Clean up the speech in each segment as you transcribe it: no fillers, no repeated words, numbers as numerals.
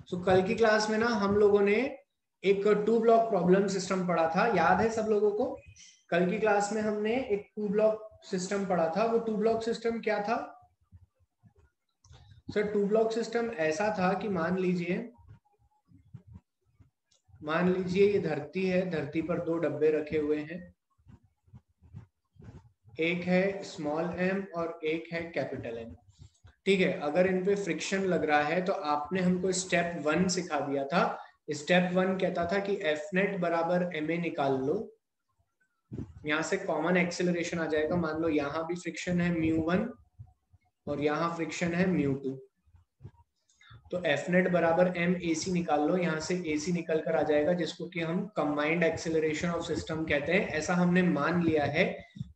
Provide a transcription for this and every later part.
सो कल की क्लास में ना हम लोगों ने एक 2 ब्लॉक प्रॉब्लम सिस्टम पढ़ा था, याद है सब लोगों को? कल की क्लास में हमने एक 2 ब्लॉक सिस्टम पढ़ा था। वो 2 ब्लॉक सिस्टम क्या था सर? 2 ब्लॉक सिस्टम ऐसा था कि मान लीजिए ये धरती है, धरती पर 2 डब्बे रखे हुए हैं, एक है स्मॉल एम और एक है कैपिटल एम। ठीक है, अगर इन पे फ्रिक्शन लग रहा है तो आपने हमको स्टेप 1 सिखा दिया था। स्टेप 1 कहता था कि एफ नेट बराबर एम ए निकाल लो, यहां से कॉमन एक्सेलरेशन आ जाएगा। मान लो यहां भी फ्रिक्शन है μ1 और यहां फ्रिक्शन है μ2, तो एफ नेट बराबर एम ए सी निकाल लो, यहाँ से ए सी निकल कर आ जाएगा, जिसको कि हम कंबाइंड एक्सेलरेशन ऑफ सिस्टम कहते हैं। ऐसा हमने मान लिया है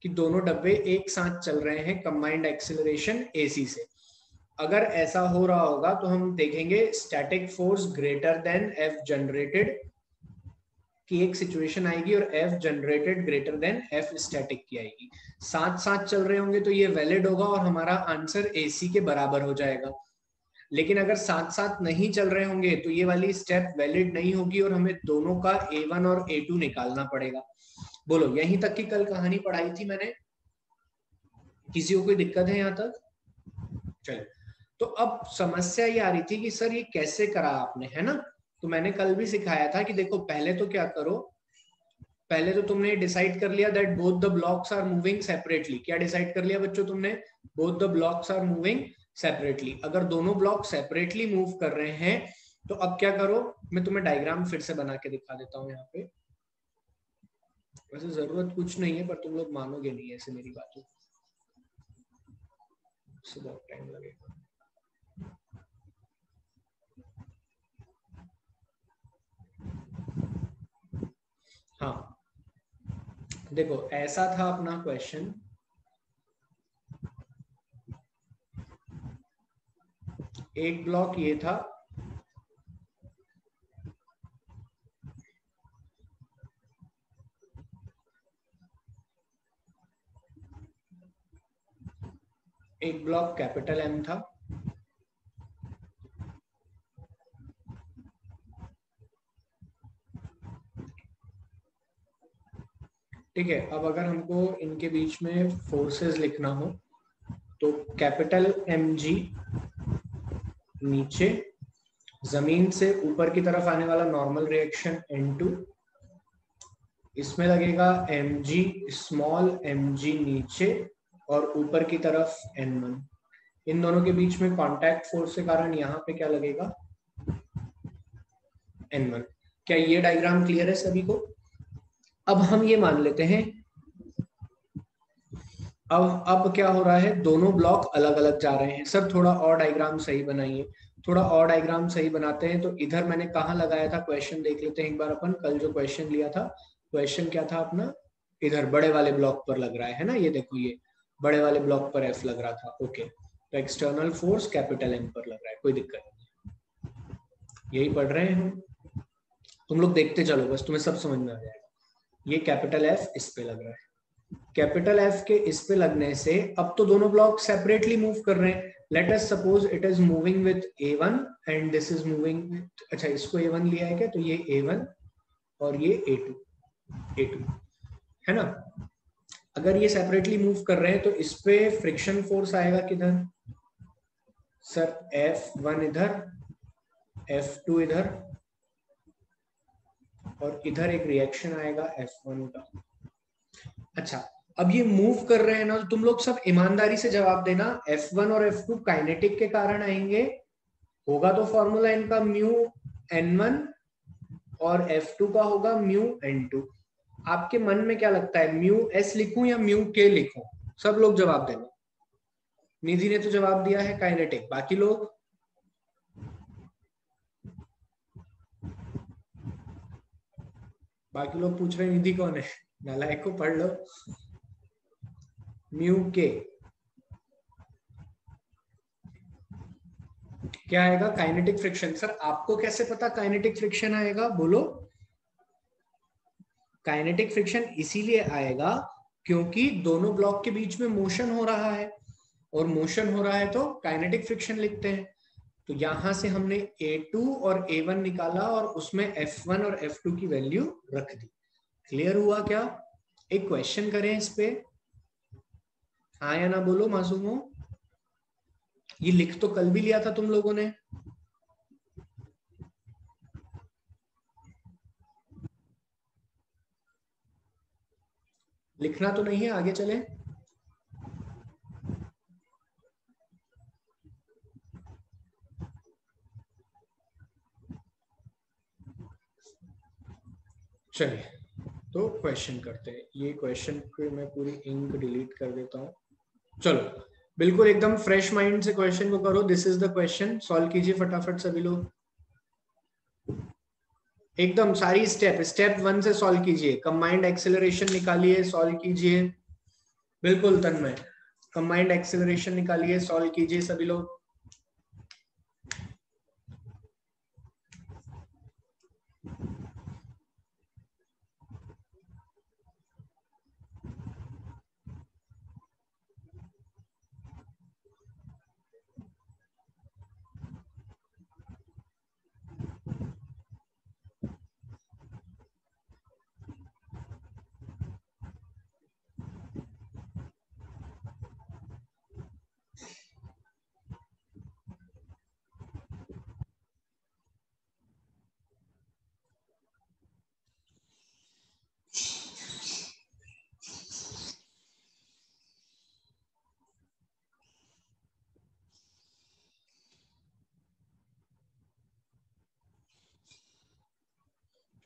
कि दोनों डब्बे एक साथ चल रहे हैं कंबाइंड एक्सेलरेशन ए सी से। अगर ऐसा हो रहा होगा तो हम देखेंगे static force greater than F generated की एक सिचुएशन आएगी, और F generated greater than F static की आएगी। साथ साथ चल रहे होंगे तो ये वैलिड होगा और हमारा आंसर एसी के बराबर हो जाएगा। लेकिन अगर साथ साथ नहीं चल रहे होंगे तो ये वाली स्टेप वैलिड नहीं होगी और हमें दोनों का A1 और A2 निकालना पड़ेगा। बोलो, यहीं तक की कल कहानी पढ़ाई थी मैंने? किसी को कोई दिक्कत है यहाँ तक? चलो, तो अब समस्या ये आ रही थी कि सर ये कैसे करा आपने, है ना? तो मैंने कल भी सिखाया था कि देखो पहले तो क्या करो, पहले तो तुमने डिसाइड कर लिया that both the blocks are moving separately. क्या डिसाइड कर लिया बच्चों तुमने? Both the blocks are moving separately. अगर दोनों ब्लॉक सेपरेटली मूव कर रहे हैं तो अब क्या करो, मैं तुम्हें डायग्राम फिर से बना के दिखा देता हूं यहाँ पे। वैसे जरूरत कुछ नहीं है, पर तुम लोग मानोगे नहीं ऐसे मेरी बातों, बहुत टाइम लगेगा। हाँ देखो, ऐसा था अपना क्वेश्चन। एक ब्लॉक ये था, एक ब्लॉक कैपिटल एम था, ठीक है। अब अगर हमको इनके बीच में फोर्सेस लिखना हो तो कैपिटल एम जी नीचे, जमीन से ऊपर की तरफ आने वाला नॉर्मल रिएक्शन N2, इसमें लगेगा mg स्मॉल mg नीचे और ऊपर की तरफ N1। इन दोनों के बीच में कांटेक्ट फोर्स के कारण यहाँ पे क्या लगेगा? N1। क्या ये डायग्राम क्लियर है सभी को? अब हम ये मान लेते हैं, अब क्या हो रहा है, दोनों ब्लॉक अलग अलग जा रहे हैं। सर थोड़ा और डायग्राम सही बनाइए, थोड़ा और डायग्राम सही बनाते हैं। तो इधर मैंने कहाँ लगाया था क्वेश्चन, देख लेते हैं एक बार अपन। कल जो क्वेश्चन लिया था, क्वेश्चन क्या था अपना? इधर बड़े वाले ब्लॉक पर लग रहा है ना, ये देखो, ये बड़े वाले ब्लॉक पर एफ लग रहा था। ओके, तो एक्सटर्नल फोर्स कैपिटल एम पर लग रहा है, कोई दिक्कत नहीं, यही पढ़ रहे हैं हम। तुम लोग देखते चलो, बस तुम्हें सब समझ में आ जाएगा। ये कैपिटल एफ इस पे लग रहा है, कैपिटल एफ के इस पे लगने से अब तो दोनों ब्लॉक सेपरेटली मूव कर रहे हैं। Late us suppose it is moving with A1 and this is moving with, अच्छा इसको A1 लिया है क्या, तो ये A1 और ये A2 है ना। अगर ये सेपरेटली मूव कर रहे हैं तो इस पे फ्रिक्शन फोर्स आएगा किधर? सर F1 इधर, F2 इधर, और इधर एक रिएक्शन आएगा F1 का। अच्छा, अब ये मूव कर रहे हैं ना, तो तुम लोग सब ईमानदारी से जवाब देना, F1 और F2 काइनेटिक के कारण आएंगे, होगा तो फॉर्मूला इनका म्यू N1 और F2 का होगा म्यू N2। आपके मन में क्या लगता है, म्यू S लिखूं या म्यू K लिखूं? सब लोग जवाब देना। निधि ने तो जवाब दिया है काइनेटिक, बाकी लोग? बाकी लोग पूछ रहे हैं निधि कौन है, नालायक को पढ़ लो। म्यू K क्या आएगा? Kinetic friction. सर आपको कैसे पता काइनेटिक फ्रिक्शन आएगा, बोलो? काइनेटिक फ्रिक्शन इसीलिए आएगा क्योंकि दोनों ब्लॉक के बीच में मोशन हो रहा है, और मोशन हो रहा है तो काइनेटिक फ्रिक्शन लिखते हैं। तो यहां से हमने A2 और A1 निकाला और उसमें F1 और F2 की वैल्यू रख दी। क्लियर हुआ क्या? एक क्वेश्चन करें इस पे, हाँ या ना बोलो मासूमो। ये लिख तो कल भी लिया था तुम लोगों ने। लिखना तो नहीं है, आगे चले। चलिए तो क्वेश्चन करते हैं। ये क्वेश्चन को मैं पूरी इंक डिलीट कर देता हूँ। चलो बिल्कुल एकदम फ्रेश माइंड से क्वेश्चन को करो। This is the question, solve कीजिए फटाफट सभी लोग। एकदम सारी स्टेप 1 से सॉल्व कीजिए। कंबाइंड एक्सेलरेशन निकालिए, सॉल्व कीजिए। बिल्कुल तन्मय, कंबाइंड एक्सेलरेशन निकालिए, सॉल्व कीजिए सभी लोग।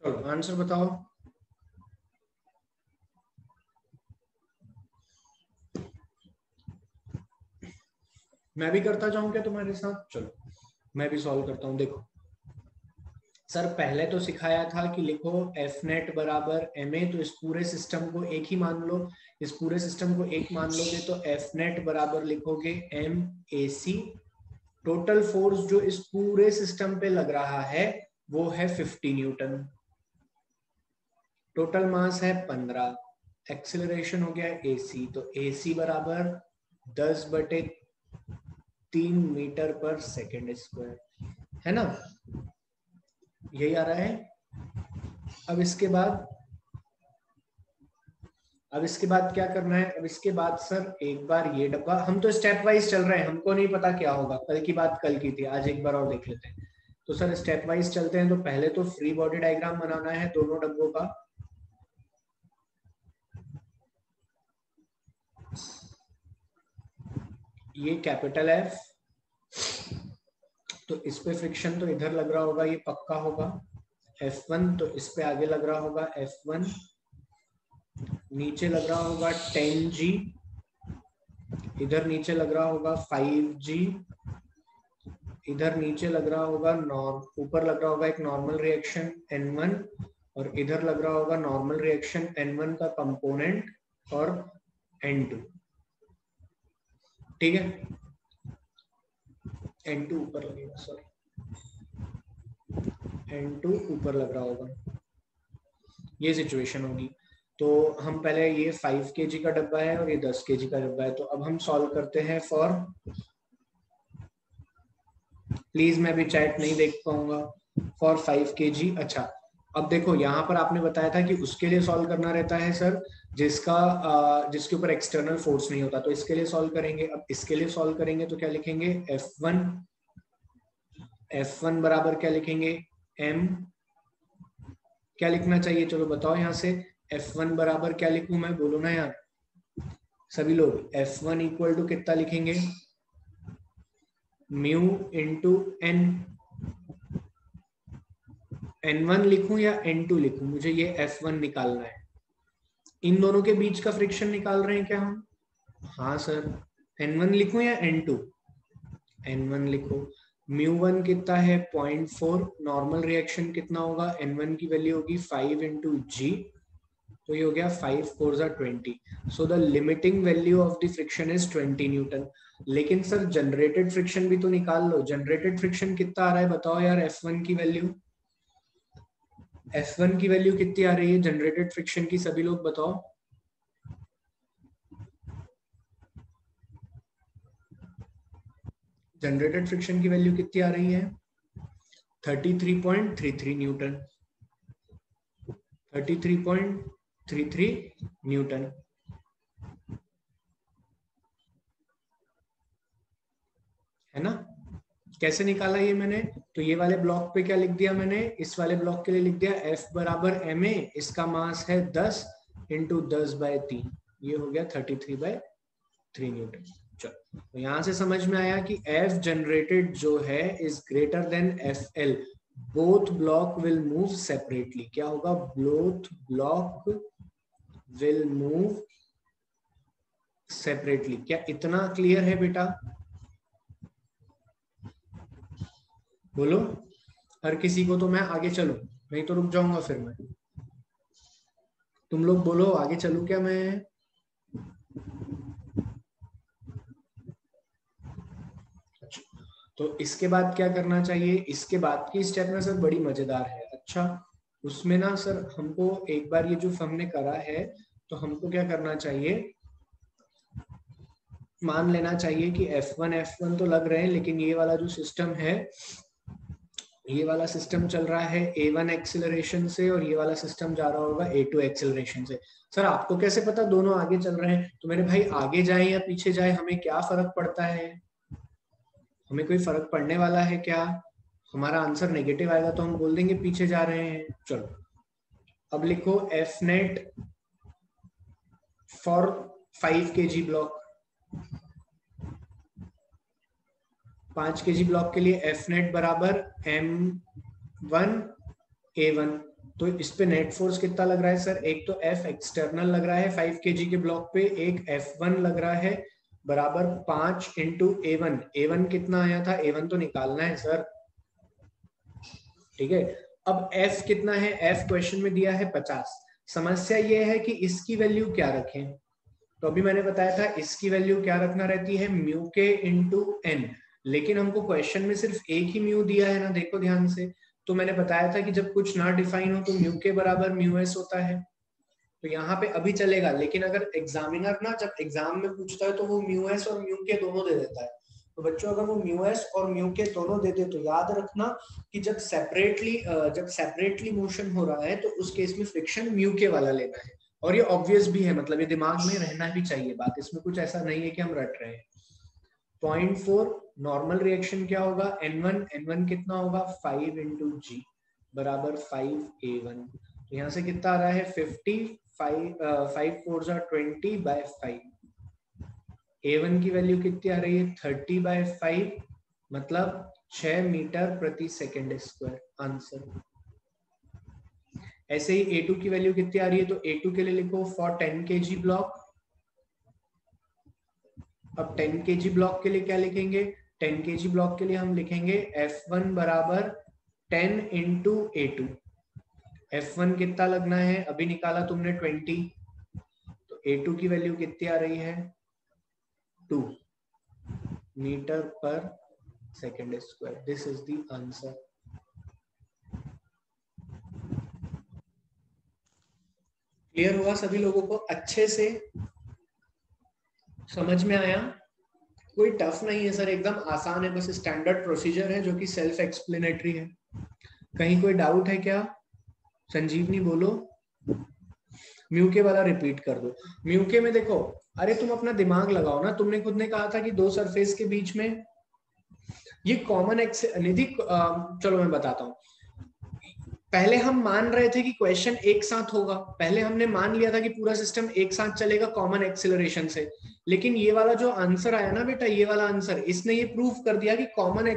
चलो आंसर बताओ। मैं भी करता जाऊं क्या तुम्हारे साथ? चलो मैं भी सॉल्व करता हूं। देखो सर, पहले तो सिखाया था कि लिखो एफ नेट बराबर एम ए, तो इस पूरे सिस्टम को एक ही मान लो। इस पूरे सिस्टम को एक मान लोगे तो एफ नेट बराबर लिखोगे M A C. Total force जो इस पूरे सिस्टम पे लग रहा है वो है 50 न्यूटन। टोटल मास है 15। एक्सेलरेशन हो गया AC, तो AC बराबर 10/3 मीटर पर सेकेंड स्क्वायर, है ना? यही आ रहा है। अब इसके बाद क्या करना है? अब इसके बाद सर एक बार ये डब्बा, हम तो स्टेप वाइज चल रहे हैं, हमको नहीं पता क्या होगा। कल की बात कल की थी, आज एक बार और देख लेते हैं। तो सर स्टेप वाइज चलते हैं। तो पहले तो फ्री बॉडी डायग्राम बनाना है दोनों डब्बों का। ये कैपिटल F, तो इस पे फ्रिक्शन तो इधर लग रहा होगा, ये पक्का होगा। F1 तो इस पे आगे लग रहा होगा F1। नीचे लग रहा होगा 10G, इधर नीचे लग रहा होगा 5G, इधर नीचे लग रहा होगा ऊपर लग रहा होगा एक नॉर्मल रिएक्शन N1, और इधर लग रहा होगा नॉर्मल रिएक्शन N1 का कंपोनेंट और N2। ठीक है, N2 ऊपर लगेगा, सॉरी N2 ऊपर लग रहा होगा। ये सिचुएशन होगी। तो हम पहले, ये 5 kg का डब्बा है और ये 10 kg का डब्बा है। तो अब हम सॉल्व करते हैं फॉर, प्लीज मैं भी चैट नहीं देख पाऊंगा, फॉर 5 kg। अच्छा अब देखो, यहाँ पर आपने बताया था कि उसके लिए सॉल्व करना रहता है सर जिसके ऊपर एक्सटर्नल फोर्स नहीं होता। तो इसके लिए सॉल्व करेंगे। अब इसके लिए सॉल्व करेंगे तो क्या लिखेंगे? F1 बराबर क्या लिखेंगे? M। क्या लिखना चाहिए? चलो बताओ यहाँ से। F1 बराबर क्या लिखूं मैं? बोलो ना यार सभी लोग। F1 इक्वल टू कितना लिखेंगे? Mu into N. N1 लिखूं या N2 लिखूं? मुझे ये F1 निकालना है। इन दोनों के बीच का फ्रिक्शन निकाल रहे हैं क्या हम? हाँ सर। N1 लिखूं या N2? N1 लिखो। म्यू1 कितना है? 0.4। नॉर्मल रिएक्शन कितना होगा? N1 की वैल्यू होगी 5 इंटू जी, तो ये हो गया 5 4 20। So the limiting value of the friction is 20 Newton. लेकिन सर जनरेटेड फ्रिक्शन भी तो निकाल लो। जनरेटेड फ्रिक्शन कितना आ रहा है बताओ यार? F1 की वैल्यू, F1 की वैल्यू कितनी आ रही है जनरेटेड फ्रिक्शन की? सभी लोग बताओ। जनरेटेड फ्रिक्शन की वैल्यू कितनी आ रही है? 33.33 न्यूटन, 33.33 न्यूटन। है ना? कैसे निकाला ये मैंने? तो ये वाले ब्लॉक पे क्या लिख दिया मैंने? इस वाले ब्लॉक के लिए लिख दिया F बराबर ma, इसका मास है 10 इंटू 10/3, ये हो गया 33/3 न्यूटन। चलो, तो यहां से समझ में आया कि F जनरेटेड जो है is greater than FL। Both block will move separately. क्या होगा? Both block will move separately. क्या इतना क्लियर है बेटा? बोलो। हर किसी को तो मैं आगे चलूं, नहीं तो रुक जाऊंगा फिर मैं। तुम लोग बोलो, आगे चलूं क्या मैं? अच्छा, तो इसके बाद क्या करना चाहिए? इसके बाद की स्टेप में सर बड़ी मजेदार है। अच्छा, उसमें ना सर हमको एक बार ये जो हमने करा है, तो हमको क्या करना चाहिए? मान लेना चाहिए कि F1 तो लग रहे हैं, लेकिन ये वाला जो सिस्टम है, ये वाला सिस्टम चल रहा है A1 एक्सिलरेशन से और ये वाला सिस्टम जा रहा होगा A2 एक्सिलरेशन से। सर आपको कैसे पता दोनों आगे चल रहे हैं? तो मेरे भाई आगे जाए या पीछे जाए हमें क्या फर्क पड़ता है? हमें कोई फर्क पड़ने वाला है क्या? हमारा आंसर नेगेटिव आएगा तो हम बोल देंगे पीछे जा रहे हैं। चलो, अब लिखो F net for 5 kg block. 5 kg block के लिए F नेट बराबर M1 A1। तो इस पे नेट फोर्स कितना लग रहा है सर? एक तो F एक्सटर्नल लग रहा है 5 kg के ब्लॉक पे, एक F1 लग रहा है बराबर 5 इंटू A1। A1 कितना आया था? A1 तो निकालना है सर। ठीक है, अब F कितना है? F क्वेश्चन में दिया है 50। समस्या ये है कि इसकी वैल्यू क्या रखें? तो अभी मैंने बताया था इसकी वैल्यू क्या रखना रहती है? म्यू के इंटू एन। लेकिन हमको क्वेश्चन में सिर्फ एक ही म्यू दिया है ना, देखो ध्यान से। तो मैंने बताया था कि जब कुछ ना डिफाइन हो तो म्यू के बराबर म्यू एस होता है। तो यहाँ पे अभी चलेगा, लेकिन अगर एग्जामिनर ना जब एग्जाम में पूछता है तो वो म्यू एस और म्यू के दोनों दे देता है। तो बच्चों अगर वो म्यू एस और म्यू के दोनों दे दे तो याद रखना कि जब सेपरेटली मोशन हो रहा है तो उस केस में फ्रिक्शन म्यू के वाला लेना है। और ये ऑब्वियस भी है, मतलब ये दिमाग में रहना भी चाहिए बात, इसमें कुछ ऐसा नहीं है कि हम रट रहे हैं। 0.4 नॉर्मल रिएक्शन क्या होगा? N1 कितना होगा? 5 इंटू जी बराबर 5A1। तो यहाँ से कितना आ रहा है? 5 4 20/5। A1 की वैल्यू कितनी आ रही है? 30/5, मतलब 6 मीटर प्रति सेकेंड स्क्वायर। आंसर। ऐसे ही A2 की वैल्यू कितनी आ रही है? तो A2 के लिए लिखो फॉर 10 kg ब्लॉक। अब 10 kg ब्लॉक के लिए क्या लिखेंगे? 10 kg ब्लॉक के लिए हम लिखेंगे F1 बराबर 10 इंटू A2। F1 कितना लगना है? अभी निकाला तुमने 20, तो A2 की वैल्यू कितनी आ रही है? 2 meter per second square. This is the answer. Clear हुआ सभी लोगों को? अच्छे से समझ में आया? कोई टफ नहीं है सर, एकदम आसान है, बस स्टैंडर्ड प्रोसीजर है जो कि सेल्फ एक्सप्लेनेटरी है। कहीं कोई डाउट है क्या? संजीवनी बोलो। म्यूके वाला रिपीट कर दो। म्यूके में देखो, अरे तुम अपना दिमाग लगाओ ना, तुमने खुद ने कहा था कि दो सरफेस के बीच में ये कॉमन एक्स निधि, चलो मैं बताता हूँ। पहले हम मान रहे थे कि क्वेश्चन एक साथ होगा, पहले हमने मान लिया था कि पूरा सिस्टम एक साथ चलेगा कॉमन एक्सिलरेशन से। लेकिन ये वाला जो आंसर आया ना बेटा, ये वाला आंसर, इसने ये प्रूव कर दिया कि कॉमन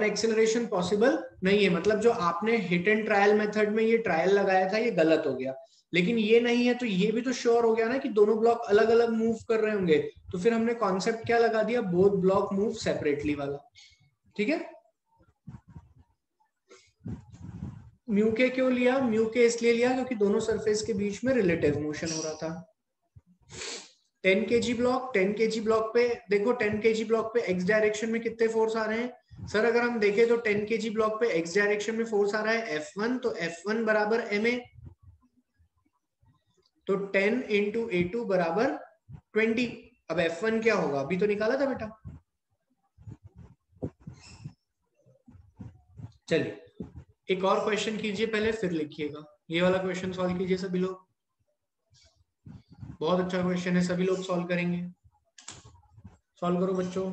एक्सिलरेशन पॉसिबल नहीं है। मतलब जो आपने हिट एंड ट्रायल मेथड में ये ट्रायल लगाया था ये गलत हो गया। लेकिन ये नहीं है तो ये भी तो श्योर हो गया ना कि दोनों ब्लॉक अलग अलग मूव कर रहे होंगे। तो फिर हमने कॉन्सेप्ट क्या लगा दिया? बोथ ब्लॉक मूव सेपरेटली वाला। ठीक है। म्यू के क्यों लिया? म्यू के इसलिए लिया क्योंकि दोनों सरफेस के बीच में रिलेटिव मोशन हो रहा था। 10 kg ब्लॉक पे देखो, 10 kg ब्लॉक पे एक्स डायरेक्शन में कितने फोर्स आ रहे हैं सर? अगर हम देखें तो 10 kg ब्लॉक पे एक्स डायरेक्शन में फोर्स आ रहा है F1, तो F1 बराबर ma, तो 10 इंटू A2 बराबर 20। अब F1 क्या होगा, अभी तो निकाला था बेटा। चलिए एक और क्वेश्चन कीजिए पहले, फिर लिखिएगा। ये वाला क्वेश्चन सॉल्व कीजिए सभी लोग। बहुत अच्छा क्वेश्चन है, सभी लोग सॉल्व करेंगे। सॉल्व करो बच्चों।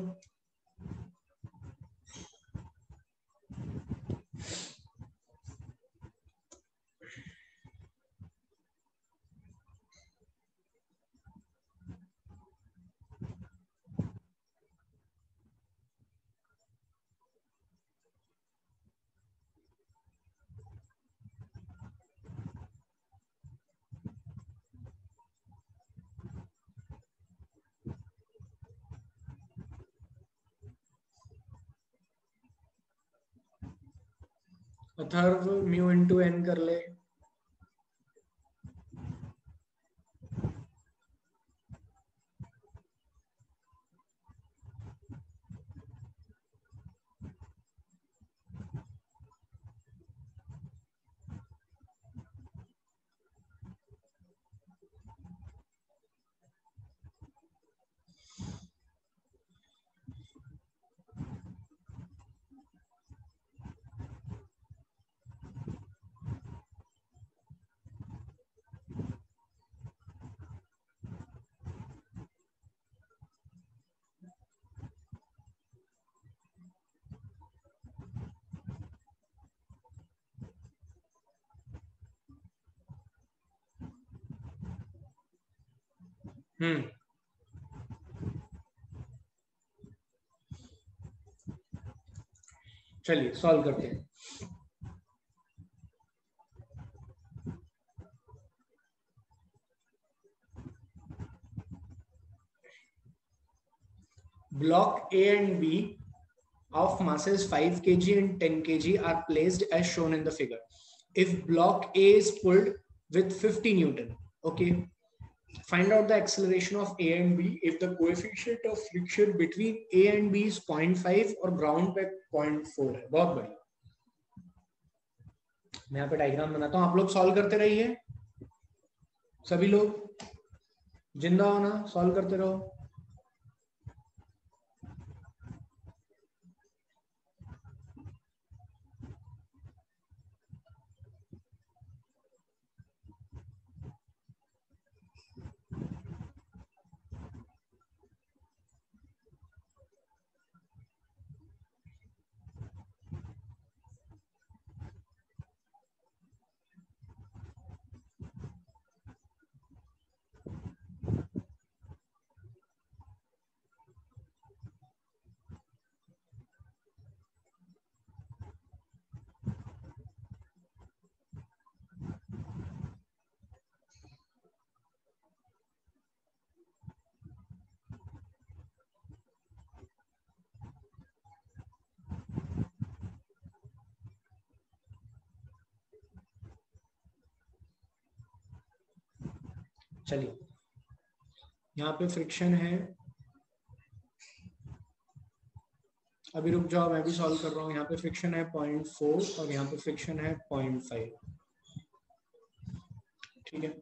अथर्व म्यू इंटू एन कर ले। चलिए सॉल्व करते हैं। Block A and B of masses 5 kg and 10 kg are placed as shown in the figure. If block A is pulled with 50 Newton, okay, find out the acceleration of A and B if the coefficient of friction between A and B is 0.5 और ground पे 0.4 है। बहुत बढ़िया, मैं यहाँ पे diagram बनाता हूँ, आप लोग सॉल्व करते रहिए। सभी लोग जिंदा होना, सॉल्व करते रहो। चलिए यहाँ पे फ्रिक्शन है, अभी रुक जाओ, मैं भी सॉल्व कर रहा हूँ। यहाँ पे फ्रिक्शन है 0.4 और यहाँ पे फ्रिक्शन है 0.5, ठीक है।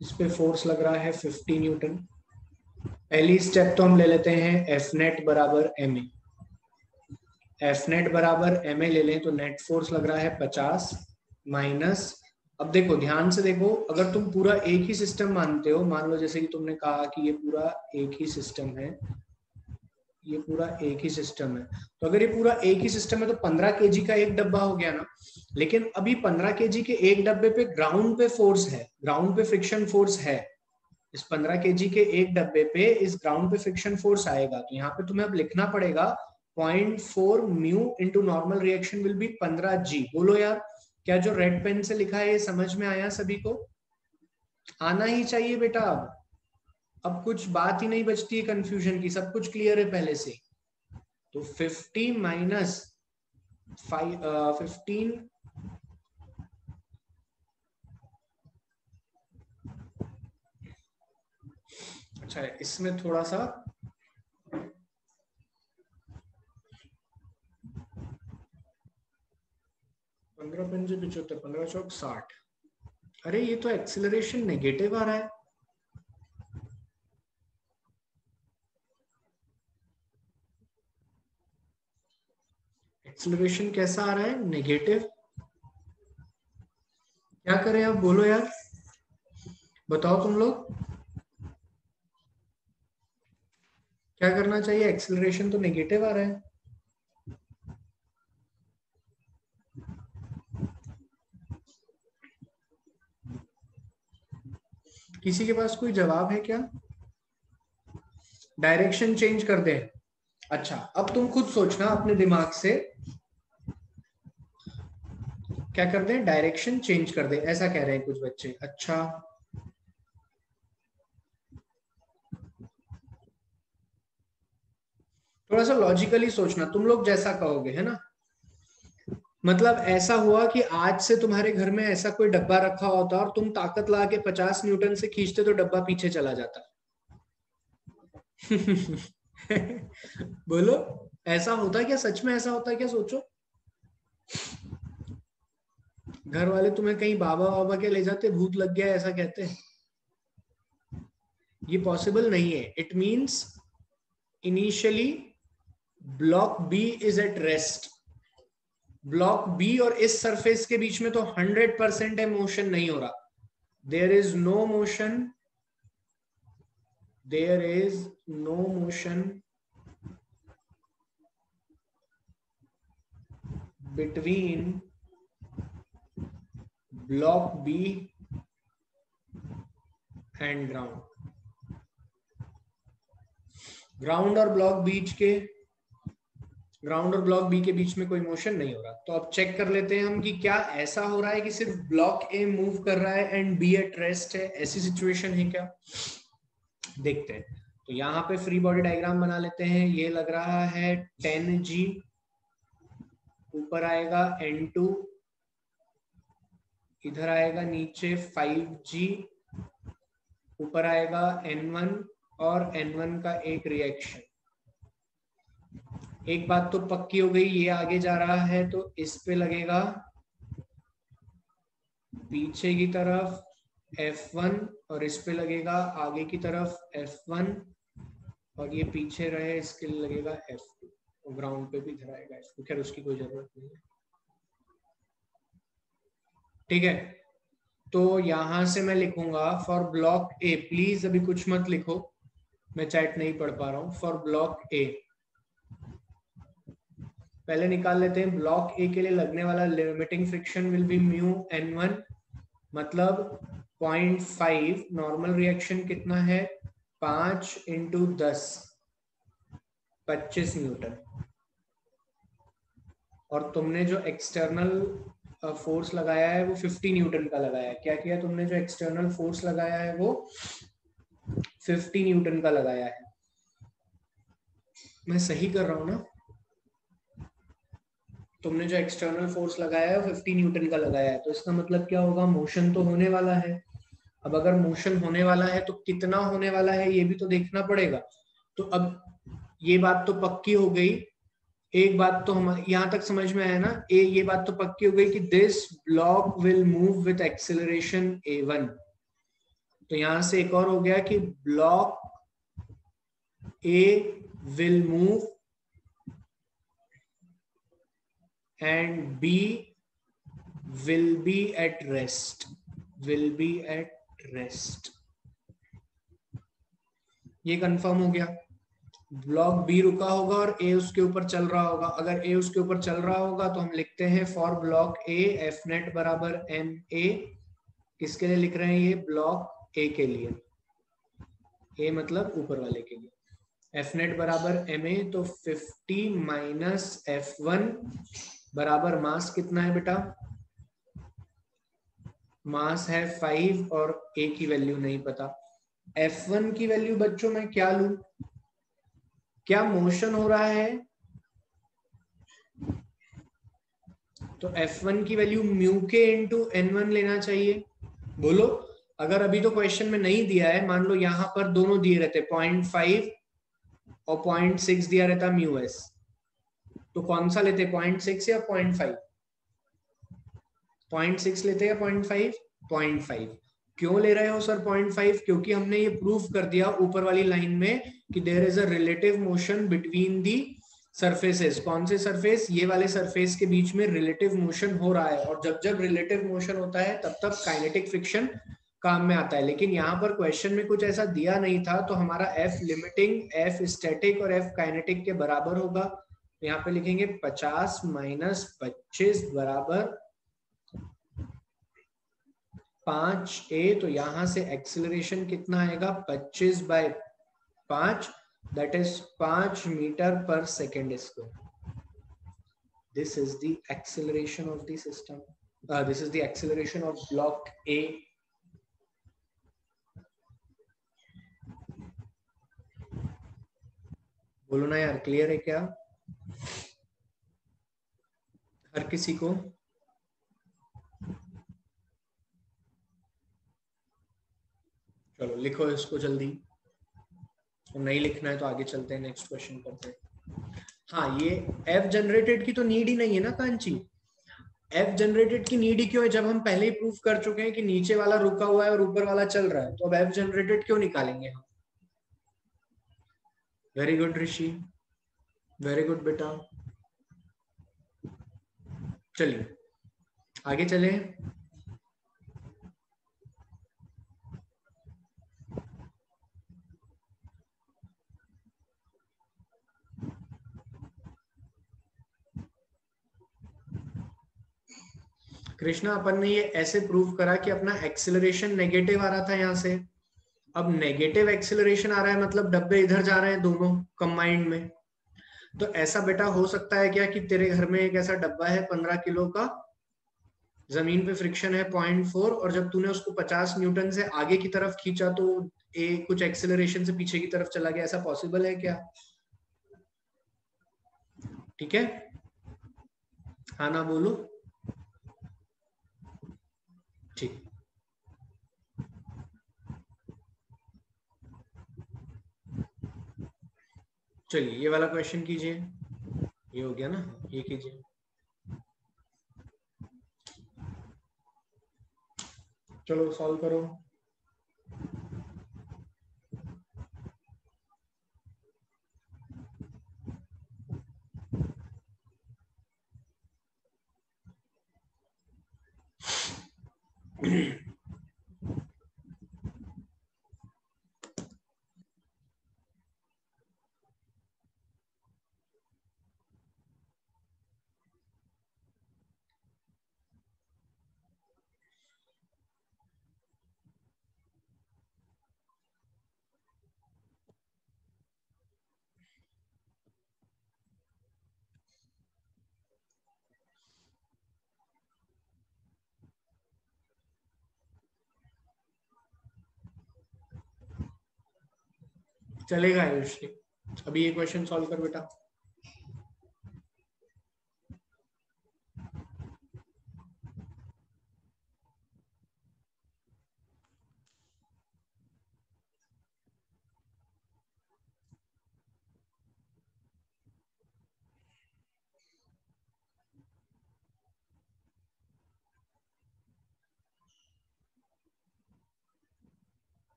इस पे फोर्स लग रहा है 50 न्यूटन। पहली स्टेप तो हम ले लेते हैं एफ नेट बराबर एम ए। एफ नेट बराबर एम ए ले लें तो नेट फोर्स लग रहा है 50 माइनस, अब देखो ध्यान से देखो, अगर तुम पूरा एक ही सिस्टम मानते हो, मान लो जैसे कि तुमने कहा कि ये पूरा एक ही सिस्टम है, ये पूरा एक ही सिस्टम है, तो अगर ये पूरा एक ही सिस्टम है तो 15 केजी का एक डब्बा हो गया ना। लेकिन अभी 15 केजी के एक डब्बे पे ग्राउंड पे फोर्स है, ग्राउंड पे फ्रिक्शन फोर्स है। इस 15 केजी के एक डब्बे पे इस ग्राउंड पे फ्रिक्शन फोर्स आएगा, तो यहाँ पे तुम्हें अब लिखना पड़ेगा 0.4 mu into normal reaction will be 15 जी। बोलो यार, क्या जो रेड पेन से लिखा है ये समझ में आया? सभी को आना ही चाहिए बेटा। अब कुछ बात ही नहीं बचती है कंफ्यूजन की, सब कुछ क्लियर है पहले से। तो 50 माइनस 15, अच्छा है, इसमें थोड़ा सा 15 पंजे 75, 15 चौक 60। अरे ये तो एक्सेलरेशन नेगेटिव आ रहा है। एक्सेलरेशन कैसा आ रहा है? नेगेटिव। क्या करें अब, बोलो यार, बताओ तुम लोग, क्या करना चाहिए? एक्सेलरेशन तो नेगेटिव आ रहा है। किसी के पास कोई जवाब है क्या? डायरेक्शन चेंज कर दें? अच्छा, अब तुम खुद सोचना अपने दिमाग से, क्या कर दें? डायरेक्शन चेंज कर दें, ऐसा कह रहे हैं कुछ बच्चे। अच्छा, थोड़ा सा लॉजिकली सोचना, तुम लोग जैसा कहोगे, है ना। मतलब ऐसा हुआ कि आज से तुम्हारे घर में ऐसा कोई डब्बा रखा होता और तुम ताकत लगा के 50 न्यूटन से खींचते तो डब्बा पीछे चला जाता। बोलो, ऐसा होता क्या? सच में ऐसा होता क्या? सोचो, घर वाले तुम्हें कहीं बाबा बाबा के ले जाते, भूत लग गया ऐसा कहते? ये पॉसिबल नहीं है। It means initially block B is at rest. Block B और इस सरफेस के बीच में तो 100% है, मोशन नहीं हो रहा। There is no motion, there is no motion between block B and ground. Ground और ब्लॉक बी के बीच में कोई मोशन नहीं हो रहा। तो अब चेक कर लेते हैं हम कि क्या ऐसा हो रहा है कि सिर्फ ब्लॉक ए मूव कर रहा है एंड बी एट रेस्ट है, ऐसी सिचुएशन है क्या? देखते हैं। तो यहाँ पे फ्री बॉडी डायग्राम बना लेते हैं। ये लग रहा है 10G, ऊपर आएगा N2, इधर आएगा नीचे 5G, ऊपर आएगा N1 और N1 का एक रिएक्शन। एक बात तो पक्की हो गई, ये आगे जा रहा है तो इस पे लगेगा पीछे की तरफ F1 और इस पे लगेगा आगे की तरफ F1 और ये पीछे रहे इसके लिए लगेगा F2। और ग्राउंड पे भी इधर आएगा F2। खैर उसकी कोई जरूरत नहीं है, ठीक है। तो यहां से मैं लिखूंगा फॉर ब्लॉक ए, प्लीज अभी कुछ मत लिखो, मैं चैट नहीं पढ़ पा रहा हूं। फॉर ब्लॉक ए पहले निकाल लेते हैं। ब्लॉक ए के लिए लगने वाला limiting friction will be mu N1, मतलब 0.5। नॉर्मल रिएक्शन कितना है? 5 × 10, 25 न्यूटन। और तुमने जो एक्सटर्नल फोर्स लगाया है वो 50 न्यूटन का लगाया है। क्या किया तुमने? जो एक्सटर्नल फोर्स लगाया है वो 50 न्यूटन का लगाया है। मैं सही कर रहा हूं ना? तुमने जो एक्सटर्नल फोर्स लगाया है 50 न्यूटन का लगाया है, तो इसका मतलब क्या होगा? मोशन तो होने वाला है। अब अगर मोशन होने वाला है तो कितना होने वाला है ये भी तो देखना पड़ेगा। तो अब ये बात तो पक्की हो गई, एक बात तो हम यहां तक समझ में आया ना, ये बात तो पक्की हो गई कि this block will move with acceleration A1। तो यहां से एक और हो गया कि block A will move and B will be at rest, will be at rest। ये कंफर्म हो गया। ब्लॉक बी रुका होगा और ए उसके ऊपर चल रहा होगा। अगर ए उसके ऊपर चल रहा होगा तो हम लिखते हैं for block A F net बराबर एम ए। किसके लिए लिख रहे हैं ये? ब्लॉक ए के लिए। ए मतलब ऊपर वाले के लिए। एफ नेट बराबर एम ए, तो 50 माइनस F1 बराबर मास कितना है बेटा? मास है 5 और ए की वैल्यू नहीं पता। F1 की वैल्यू बच्चों मैं क्या लूं? क्या मोशन हो रहा है? तो F1 की वैल्यू म्यू के इंटू N1 लेना चाहिए। बोलो, अगर अभी तो क्वेश्चन में नहीं दिया है, मान लो यहां पर दोनों दिए रहते 0.5 और 0.6 दिया रहता म्यू एस, तो कौन सा लेते? 0.6 या 0.5? 0.6 लेते या 0.5? 0.5। क्यों ले रहे हो सर 0.5? क्योंकि हमने ये प्रूफ कर दिया ऊपर वाली लाइन में कि there is a relative motion between the surfaces, कौन से सरफेस? ये वाले सरफेस के बीच में रिलेटिव मोशन हो रहा है, और जब जब रिलेटिव मोशन होता है तब तब काइनेटिक फ्रिक्शन काम में आता है। लेकिन यहाँ पर क्वेश्चन में कुछ ऐसा दिया नहीं था, तो हमारा एफ लिमिटिंग, एफ स्टैटिक और एफ काइनेटिक के बराबर होगा। यहाँ पे लिखेंगे 50 माइनस 25 बराबर 5a। तो यहां से एक्सेलरेशन कितना आएगा? 25/5, that is 5 metre per second square. This is the acceleration of the system. This is the acceleration of block A. बोलो ना यार, क्लियर है क्या हर किसी को? चलो लिखो इसको जल्दी, नहीं लिखना है तो आगे चलते हैं, नेक्स्ट क्वेश्चन करते हैं। हाँ, ये एफ जनरेटेड की तो नीड ही नहीं है ना कांची। एफ जनरेटेड की नीड ही क्यों है? जब हम पहले ही प्रूफ कर चुके हैं कि नीचे वाला रुका हुआ है और ऊपर वाला चल रहा है, तो अब एफ जनरेटेड क्यों निकालेंगे हम? वेरी गुड ऋषि, वेरी गुड बेटा। चलिए आगे चले। कृष्णा, अपन ने ये ऐसे प्रूव करा कि अपना एक्सेलरेशन नेगेटिव आ रहा था यहाँ से। अब नेगेटिव एक्सेलरेशन आ रहा है मतलब डब्बे इधर जा रहे हैं दोनों कंबाइंड में। तो ऐसा बेटा हो सकता है क्या कि तेरे घर में एक ऐसा डब्बा है 15 किलो का, जमीन पे फ्रिक्शन है 0.4, और जब तूने उसको 50 न्यूटन से आगे की तरफ खींचा तो कुछ एक्सेलरेशन से पीछे की तरफ चला गया। ऐसा पॉसिबल है क्या? ठीक है, हाँ ना बोलो। ठीक, चलिए ये वाला क्वेश्चन कीजिए। ये हो गया ना, ये कीजिए। चलो सॉल्व करो। चलेगा आयुष, अभी ये क्वेश्चन सॉल्व कर बेटा।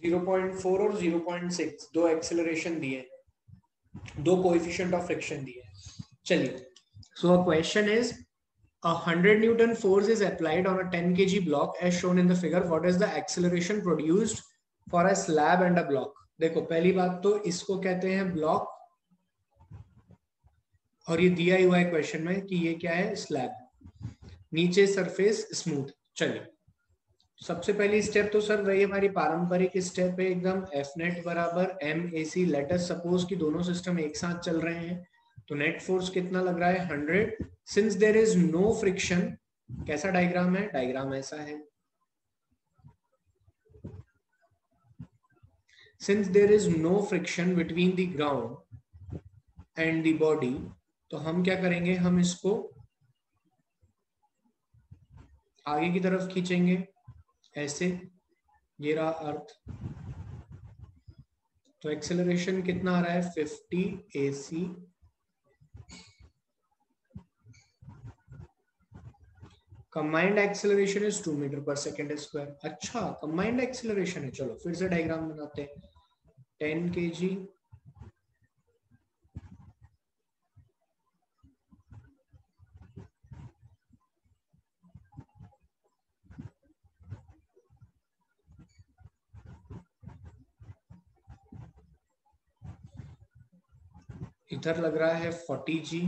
जीरो 0.4 और 0.6 दो एक्सेलरेशन दिए, दो कोएफिशिएंट ऑफ फ्रिक्शन दिए। चलिए, so a question is a 100 Newton force is applied on a 10 kg block as shown in the figure. What is the acceleration produced for a slab and a block? देखो पहली बात तो इसको कहते हैं block, और ये दिया ही हुआ है क्वेश्चन में कि ये क्या है? स्लैब, नीचे सरफेस स्मूथ। चलिए सबसे पहली स्टेप तो सर वही हमारी पारंपरिक स्टेप है एकदम, एफ नेट बराबर M A C. Let us suppose कि दोनों सिस्टम एक साथ चल रहे हैं, तो नेट फोर्स कितना लग रहा है? 100। Since there is no friction, कैसा डायग्राम है? डायग्राम ऐसा है। Since there is no friction between the ground and the body, तो हम क्या करेंगे? हम इसको आगे की तरफ खींचेंगे ऐसे, ये रहा अर्थ। तो एक्सेलरेशन कितना आ रहा है? 50 AC combined acceleration is 2 meter per second square. अच्छा, कंबाइंड एक्सेलरेशन है। चलो फिर से डायग्राम बनाते हैं। 10 kg इधर लग रहा है 40g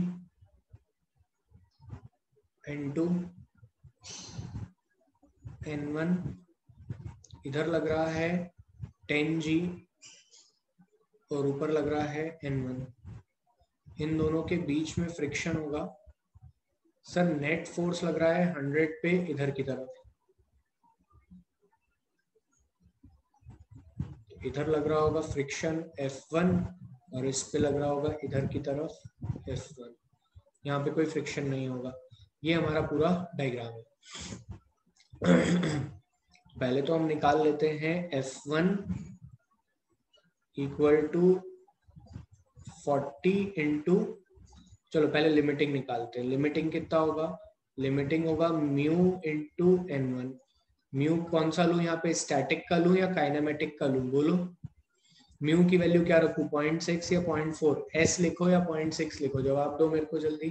इंटू N1, इधर लग रहा है 10g और ऊपर लग रहा है N1। इन दोनों के बीच में फ्रिक्शन होगा। सर नेट फोर्स लग रहा है 100 पे इधर की तरफ, इधर लग रहा होगा फ्रिक्शन F1 और इस पे लग रहा होगा इधर की तरफ F1। यहाँ पे कोई फ्रिक्शन नहीं होगा। ये हमारा पूरा डायग्राम है। पहले तो हम निकाल लेते हैं F1 इक्वल टू 40 इंटू, चलो पहले लिमिटिंग निकालते हैं। लिमिटिंग कितना होगा? लिमिटिंग होगा म्यू इंटू N1। म्यू कौन सा लूं यहाँ पे, स्टैटिक का लूं या काइनेमेटिक का लूं? बोलो। म्यू की वैल्यू क्या रखूं, 0.6 या 0.4? एस लिखो या 0.6 लिखो, जवाब दो मेरे को जल्दी।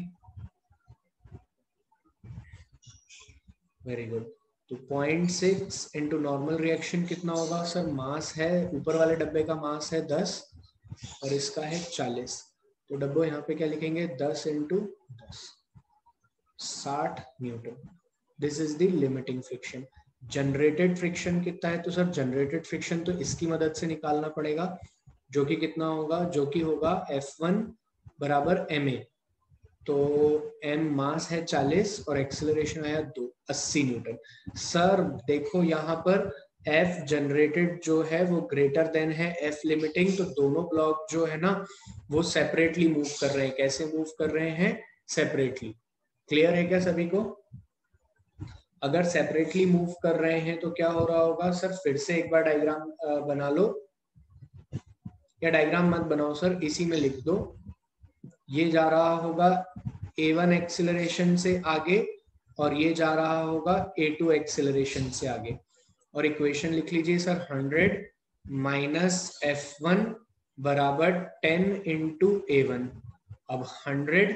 Very good. तो 0.6 इंटू नॉर्मल रिएक्शन कितना होगा? सर मास है, ऊपर वाले डब्बे का मास है 10 और इसका है 40। तो डब्बो यहाँ पे क्या लिखेंगे, 10 into 10, 60 Newton. This is the limiting friction. Generated friction कितना है? तो सर जनरेटेड फ्रिक्शन तो इसकी मदद से निकालना पड़ेगा, जो कि कितना होगा, जो कि होगा F1 बराबर ma। तो m मास है 40 और एक्सेलरेशन आया 80 न्यूटन। सर देखो यहाँ पर F जनरेटेड जो है वो ग्रेटर देन है F लिमिटिंग, तो दोनों ब्लॉक जो है ना वो सेपरेटली मूव कर रहे हैं। कैसे मूव कर रहे हैं? सेपरेटली। क्लियर है क्या सभी को? अगर सेपरेटली मूव कर रहे हैं तो क्या हो रहा होगा? सर फिर से एक बार डायग्राम बना लो, या डायग्राम मत बनाओ सर, इसी में लिख दो। ये जा रहा होगा A1 एक्सेलरेशन से आगे और ये जा रहा होगा A2 एक्सेलरेशन से आगे। और इक्वेशन लिख लीजिए सर, 100 माइनस F1 बराबर 10 इंटू A1। अब 100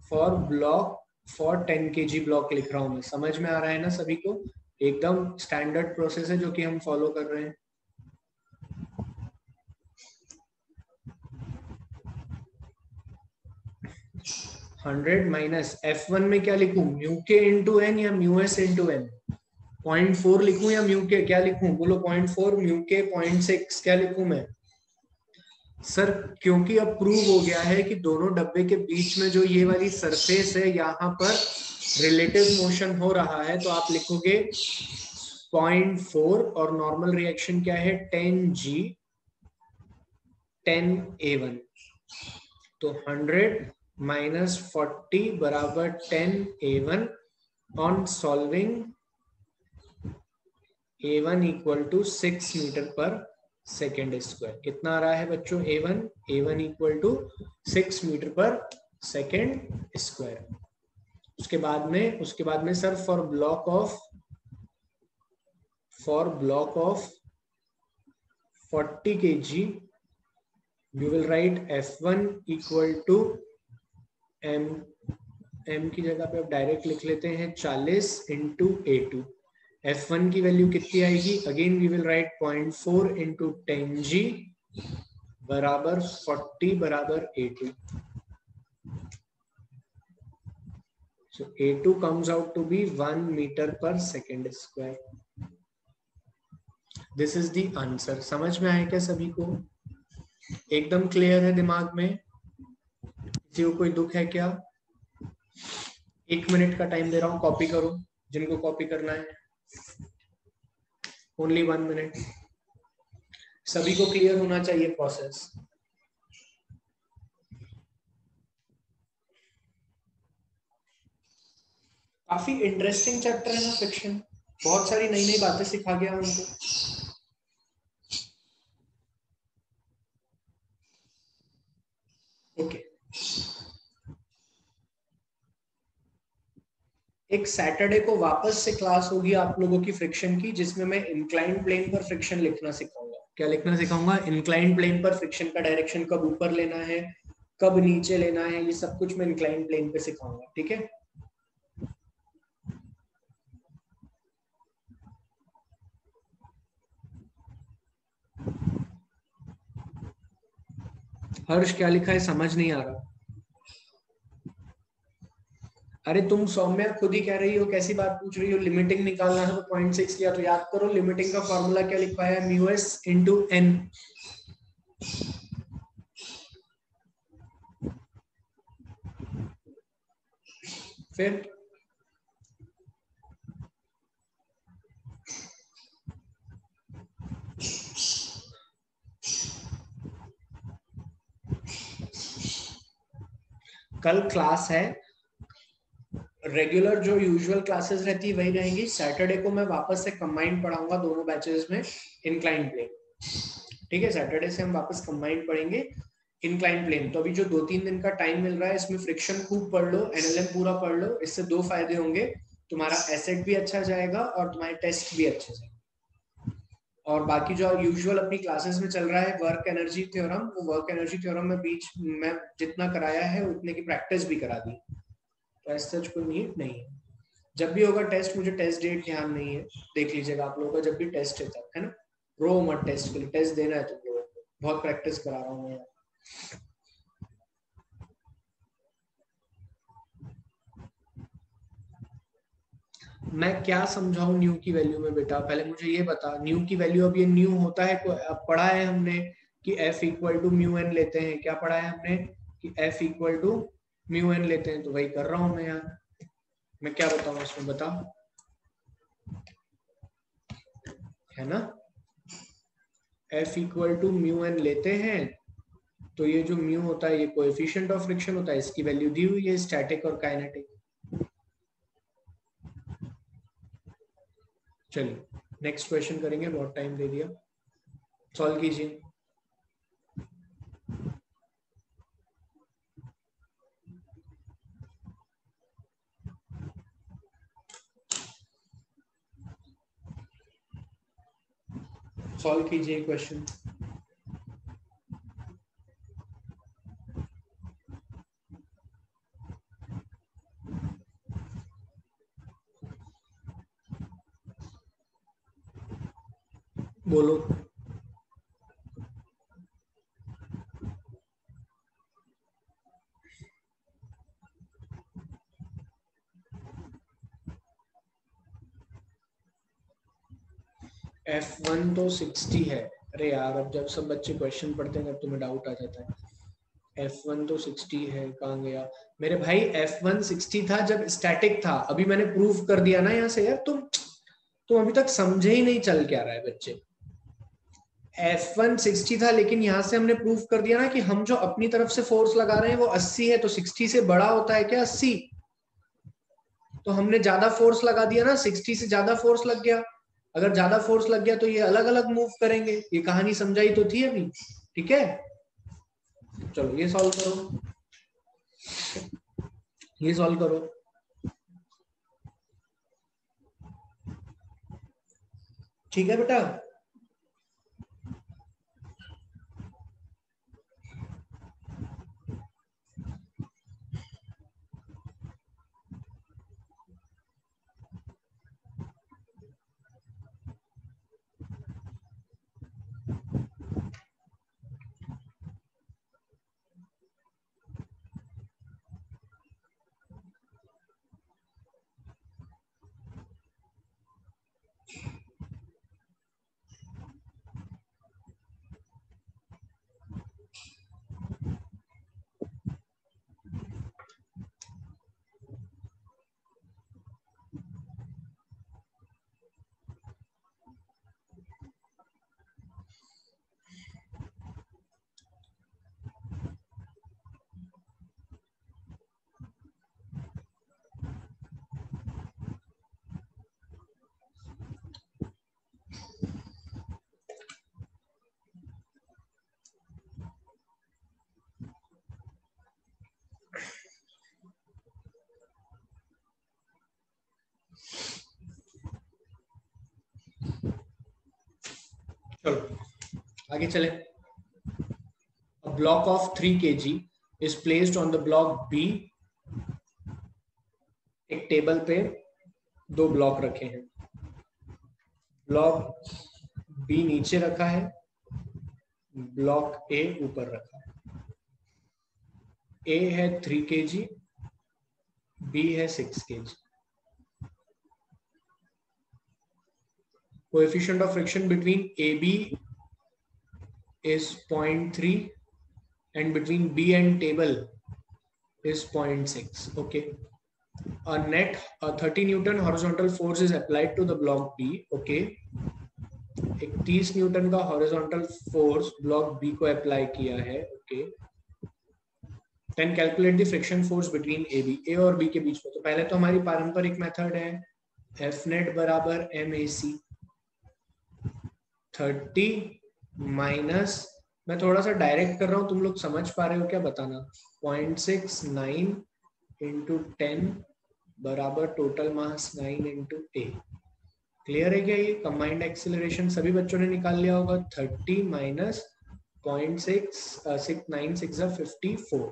for block, for 10 kg block लिख रहा हूं मैं। समझ में आ रहा है ना सभी को? एकदम स्टैंडर्ड प्रोसेस है जो कि हम फॉलो कर रहे हैं। हंड्रेड माइनस F1 में क्या लिखूं, म्यू के इंटू एन या म्यू एस इंटू एन? 0.4 लिखूं या म्यू के, क्या लिखूं बोलो? 0.4 म्यू के 0.6, क्या लिखूं मैं? सर क्योंकि अब प्रूव हो गया है कि दोनों डब्बे के बीच में जो ये वाली सरफेस है यहाँ पर रिलेटिव मोशन हो रहा है, तो आप लिखोगे 0.4 और नॉर्मल रिएक्शन क्या है, 10G 10A1। तो 100 माइनस 40 बराबर 10A1। On solving A1 equal to 6 meter per second square. कितना आ रहा है बच्चों A1 equal to 6 meter per second square. उसके बाद में sir for block of 40 kg you will write F1 equal to m की जगह पे अब डायरेक्ट लिख लेते हैं 40 इंटू A2। F1 की वैल्यू कितनी आएगी? Again we will write 0.4 into 10G बराबर 40 बराबर A2। So A2 comes out to be 1 meter per second square. This is the answer. समझ में आया क्या सभी को? एकदम क्लियर है दिमाग में? किसी को कोई दुख है क्या? 1 मिनट का टाइम दे रहा हूं, कॉपी करो जिनको कॉपी करना है। Only 1 minute. सभी को क्लियर होना चाहिए प्रोसेस। काफी इंटरेस्टिंग चैप्टर है ना फ्रिक्शन, बहुत सारी नई नई बातें सिखा गया उनको। ओके, एक सैटरडे को वापस से क्लास होगी आप लोगों की फ्रिक्शन की, जिसमें मैं इंक्लाइंड प्लेन पर फ्रिक्शन लिखना सिखाऊंगा। क्या लिखना सिखाऊंगा? इंक्लाइंड प्लेन पर फ्रिक्शन का डायरेक्शन कब ऊपर लेना है, कब नीचे लेना है, ये सब कुछ मैं इंक्लाइंड प्लेन पे सिखाऊंगा। ठीक है, हर्ष क्या लिखा है समझ नहीं आ रहा। अरे तुम सौम्या खुद ही कह रही हो, कैसी बात पूछ रही हो? लिमिटिंग निकालना है तो 0.6 लिया, तो याद करो लिमिटिंग का फॉर्मूला क्या लिखा है, म्यू एस इंटू एन। फिर कल क्लास है, रेगुलर जो यूजुअल क्लासेस रहती है वही रहेंगी। सैटरडे को मैं वापस से कंबाइंड पढ़ाऊंगा दोनों बैचेस में इंक्लाइन प्लेन। ठीक है, सैटरडे से हम वापस कंबाइंड पढ़ेंगे इंक्लाइन प्लेन। तो अभी जो 2-3 दिन का टाइम मिल रहा है इसमें फ्रिक्शन खूब पढ़ लो, एनएलएम पूरा पढ़ लो। इससे दो फायदे होंगे, तुम्हारा एसेट भी अच्छा जाएगा और तुम्हारे टेस्ट भी अच्छे जाएंगे। और बाकी जो यूजुअल अपनी क्लासेस में चल रहा है वर्क एनर्जी थ्योरम, वो वर्क एनर्जी थ्योरम में बीच में जितना कराया है उतने की प्रैक्टिस भी करा दी, तो ऐसा कोई नीड नहीं है। जब भी होगा टेस्ट, मुझे टेस्ट डेट ध्यान नहीं है, देख लीजिएगा आप लोगों का जब भी टेस्ट है तब, है ना। रो मत टेस्ट के लिए, टेस्ट देना है तुम लोगों को, बहुत प्रैक्टिस करा रहा हूँ मैं। मैं क्या समझाऊं न्यू की वैल्यू में बेटा, पहले मुझे ये बता। न्यू की वैल्यू, अब ये न्यू होता है, अब पढ़ा है हमने कि F equal to mu N लेते हैं। क्या पढ़ा है हमने कि F equal to mu N लेते हैं, तो वही कर रहा हूं मैं यार। मैं क्या बताऊं इसमें, बता, है ना। F equal to mu N लेते हैं, तो ये जो म्यू होता है ये कोएफिशिएंट ऑफ फ्रिक्शन होता है, इसकी वैल्यू दी हुई है स्टैटिक और काइनेटिक। चलिए नेक्स्ट क्वेश्चन करेंगे, बहुत टाइम दे दिया। सॉल्व कीजिए। सॉल्व कीजिए क्वेश्चन। बोलो। F1 तो 60 है। अरे यार, अब जब सब बच्चे क्वेश्चन पढ़ते हैं तब तुम्हें डाउट आ जाता है। F1 तो 60 है, कहाँ गया मेरे भाई? F1 60 था जब स्टैटिक था, अभी मैंने प्रूफ कर दिया ना यहाँ से। यार तुम अभी तक समझे ही नहीं, चल क्या रहा है बच्चे। F1 60 था, लेकिन यहाँ से हमने प्रूफ कर दिया ना कि हम जो अपनी तरफ से फोर्स लगा रहे हैं वो 80 है, तो 60 से बड़ा होता है क्या 80? तो हमने ज्यादा फोर्स लगा दिया ना, 60 से ज्यादा फोर्स लग गया। अगर ज्यादा फोर्स लग गया तो ये अलग अलग मूव करेंगे। ये कहानी समझाई तो थी अभी, ठीक है। चलो ये सॉल्व करो, ये सॉल्व करो। ठीक है बेटा। चलो आगे चले। A block of 3 kg is placed on the block B। एक टेबल पे दो ब्लॉक रखे हैं, ब्लॉक बी नीचे रखा है, ब्लॉक ए ऊपर रखा है। ए है 3 kg, बी है 6 kg। Coefficient of friction between A B is 0.3 and between B and table is 0.6. Okay. A net 30 Newton horizontal force is applied to the block B. Okay. एक 30 newton का horizontal force block B को apply किया है। Okay. Then calculate the friction force between A B, A और B के बीच में। तो पहले तो हमारी पारंपरिक मेथड है एफ नेट बराबर एम ए सी, 30 माइनस, मैं थोड़ा सा डायरेक्ट कर रहा हूं, तुम लोग समझ पा रहे हो क्या बताना, 0.69 इंटू 10 बराबर टोटल मास 9 इंटू ए। क्लियर है क्या? ये कंबाइंड एक्सीलरेशन सभी बच्चों ने निकाल लिया होगा। 30 माइनस 0.696 54।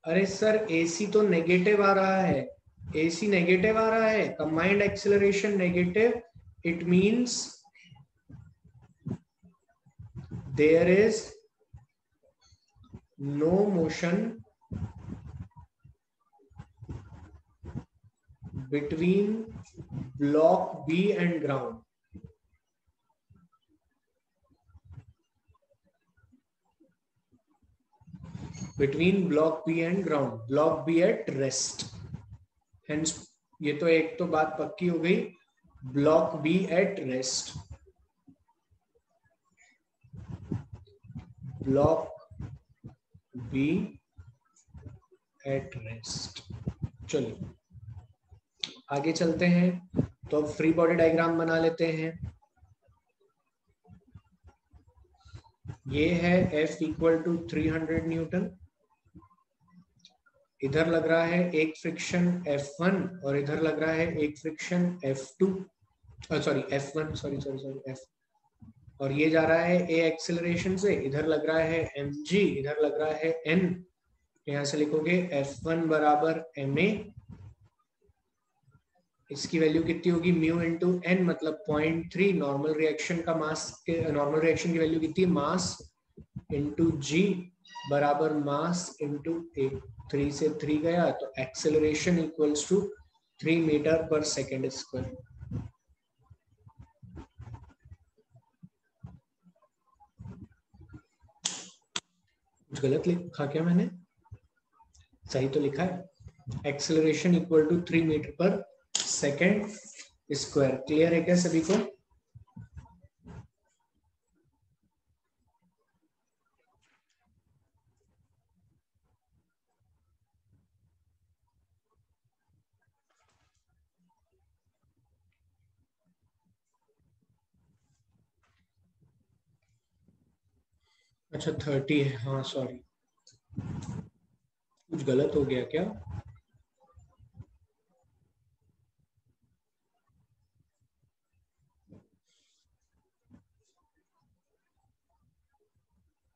अरे सर एसी तो नेगेटिव आ रहा है, AC नेगेटिव आ रहा है, combined acceleration negative, it means there is no motion between block B and ground. Between block B and ground, block B at rest. Hence ये तो एक तो बात पक्की हो गई, block B at rest, block B at rest. चलिए आगे चलते हैं। तो अब फ्री बॉडी डायग्राम बना लेते हैं। ये है F इक्वल टू 300 न्यूटन, इधर लग रहा है एक फ्रिक्शन F1 और इधर लग रहा है एक friction F2, sorry F1, sorry F, और ये जा रहा है A एक्सेलरेशन से, इधर लग रहा है mg, इधर लग रहा है n। यहां से लिखोगे F1 बराबर ma, इसकी वैल्यू कितनी होगी म्यू इंटू एन, मतलब 0.3। नॉर्मल रिएक्शन का मास, नॉर्मल रिएक्शन की वैल्यू कितनी, मास इंटू जी बराबर मास इंटू ए। 3 से 3 गया तो acceleration equals to 3 metre per second square. कुछ गलत लिखा क्या मैंने? सही तो लिखा है, acceleration equal to 3 metre per second square. Clear है क्या सभी को? अच्छा 30 है, हाँ सॉरी, कुछ गलत हो गया क्या?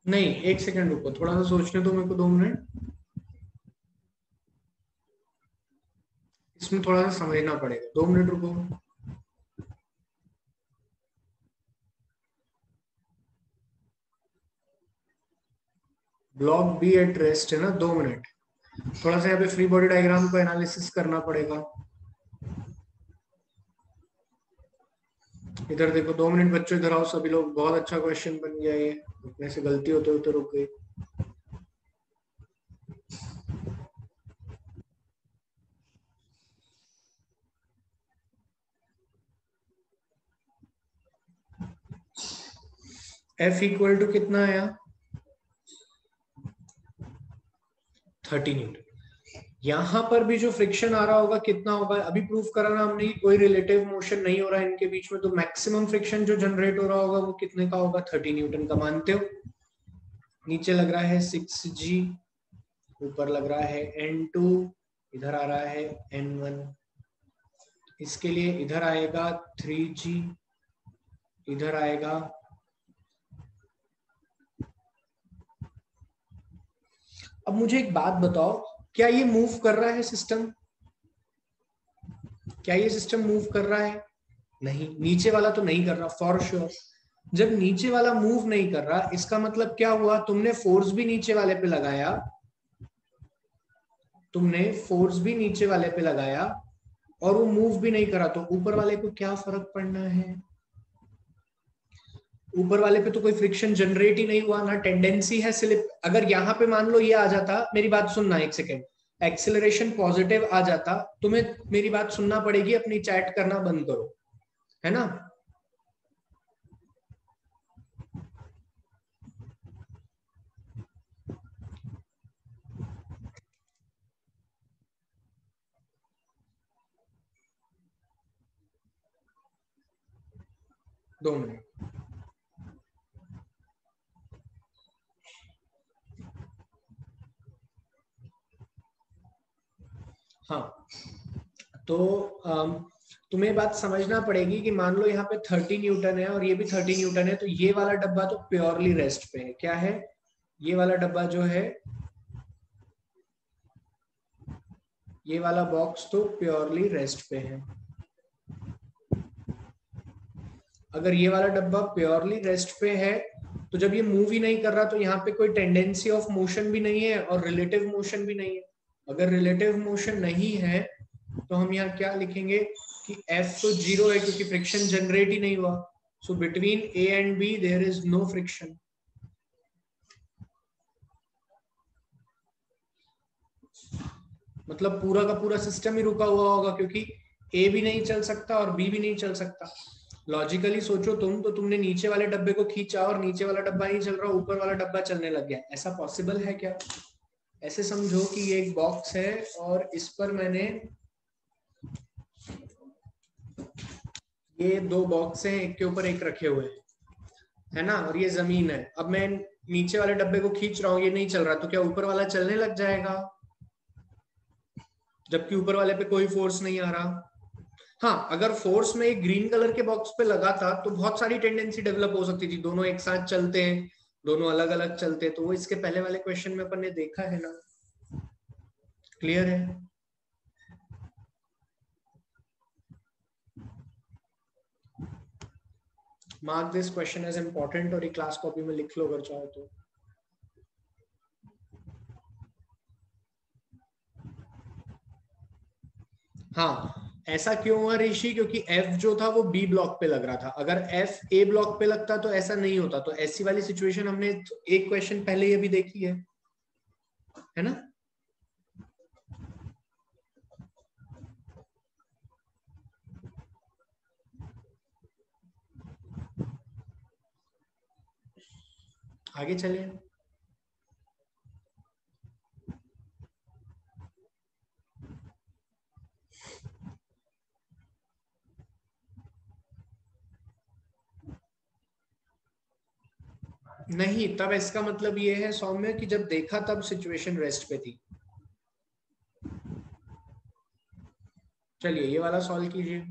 नहीं, एक सेकंड रुको, थोड़ा सा सोचने दो मेरे को, 2 मिनट, इसमें थोड़ा सा समझना पड़ेगा, 2 मिनट रुको। ब्लॉक बी एट रेस्ट है ना, 2 मिनट, थोड़ा सा यहाँ पे फ्री बॉडी डायग्राम को एनालिसिस करना पड़ेगा। इधर देखो, 2 मिनट बच्चों, इधर आओ सभी लोग, बहुत अच्छा क्वेश्चन बन गया ये, अपने से गलती होते होते रुक गई। F इक्वल टू कितना आया, 30 न्यूटन। यहां पर भी जो फ्रिक्शन आ रहा होगा कितना होगा, अभी प्रूफ कराना हमने, कोई रिलेटिव मोशन नहीं हो रहा है इनके बीच में, तो मैक्सिमम फ्रिक्शन जो जनरेट हो रहा होगा वो कितने का होगा, 30 न्यूटन का मानते हो। नीचे लग रहा है 6g, ऊपर लग रहा है n2, इधर आ रहा है n1, इसके लिए इधर आएगा 3G, इधर आएगा, अब मुझे एक बात बताओ, क्या ये मूव कर रहा है सिस्टम? क्या ये सिस्टम मूव कर रहा है? नहीं, नीचे वाला तो नहीं कर रहा फॉर श्योर। जब नीचे वाला मूव नहीं कर रहा, इसका मतलब क्या हुआ? तुमने फोर्स भी नीचे वाले पे लगाया, तुमने फोर्स भी नीचे वाले पे लगाया और वो मूव भी नहीं करा, तो ऊपर वाले को क्या फर्क पड़ना है? ऊपर वाले पे तो कोई फ्रिक्शन जनरेट ही नहीं हुआ ना, टेंडेंसी है स्लिप। अगर यहाँ पे मान लो ये आ जाता, मेरी बात सुनना एक सेकेंड, एक्सेलरेशन पॉजिटिव आ जाता, तुम्हें मेरी बात सुनना पड़ेगी, अपनी चैट करना बंद करो, है ना? दो मिनट। हाँ, तो तुम्हें बात समझना पड़ेगी कि मान लो यहाँ पे 30 न्यूटन है और ये भी 30 न्यूटन है, तो ये वाला डब्बा तो प्योरली रेस्ट पे है। क्या है? ये वाला डब्बा जो है, ये वाला बॉक्स तो प्योरली रेस्ट पे है। अगर ये वाला डब्बा प्योरली रेस्ट पे है, तो जब ये मूव ही नहीं कर रहा, तो यहाँ पे कोई टेंडेंसी ऑफ मोशन भी नहीं है और रिलेटिव मोशन भी नहीं है। अगर रिलेटिव मोशन नहीं है, तो हम यहाँ क्या लिखेंगे कि F तो 0 है, क्योंकि फ्रिक्शन जनरेट ही नहीं हुआ। So between A and B there is no friction. मतलब पूरा का पूरा सिस्टम ही रुका हुआ होगा, क्योंकि ए भी नहीं चल सकता और बी भी नहीं चल सकता। लॉजिकली सोचो तुम, तो तुमने नीचे वाले डब्बे को खींचा और नीचे वाला डब्बा नहीं चल रहा, ऊपर वाला डब्बा चलने लग गया। ऐसा पॉसिबल है क्या? ऐसे समझो कि ये एक बॉक्स है और इस पर मैंने ये दो बॉक्स हैं, एक के ऊपर एक रखे हुए हैं, है ना, और ये जमीन है। अब मैं नीचे वाले डब्बे को खींच रहा हूँ, ये नहीं चल रहा, तो क्या ऊपर वाला चलने लग जाएगा? जबकि ऊपर वाले पे कोई फोर्स नहीं आ रहा। हाँ, अगर फोर्स में एक ग्रीन कलर के बॉक्स पे लगा था, तो बहुत सारी टेंडेंसी डेवलप हो सकती थी, दोनों एक साथ चलते हैं, दोनों अलग अलग चलते हैं। तो वो इसके पहले वाले क्वेश्चन में अपन ने देखा है ना। क्लियर है? Mark this question as important और ये क्लास कॉपी में लिख लो अगर चाहो तो। हाँ, ऐसा क्यों हुआ ऋषि? क्योंकि एफ जो था वो बी ब्लॉक पे लग रहा था। अगर एफ ए ब्लॉक पे लगता तो ऐसा नहीं होता। तो ऐसी वाली सिचुएशन हमने एक क्वेश्चन पहले ये भी देखी है ना? आगे चले। नहीं, तब इसका मतलब ये है सौम्य कि जब देखा तब सिचुएशन रेस्ट पे थी। चलिए ये वाला सॉल्व कीजिए।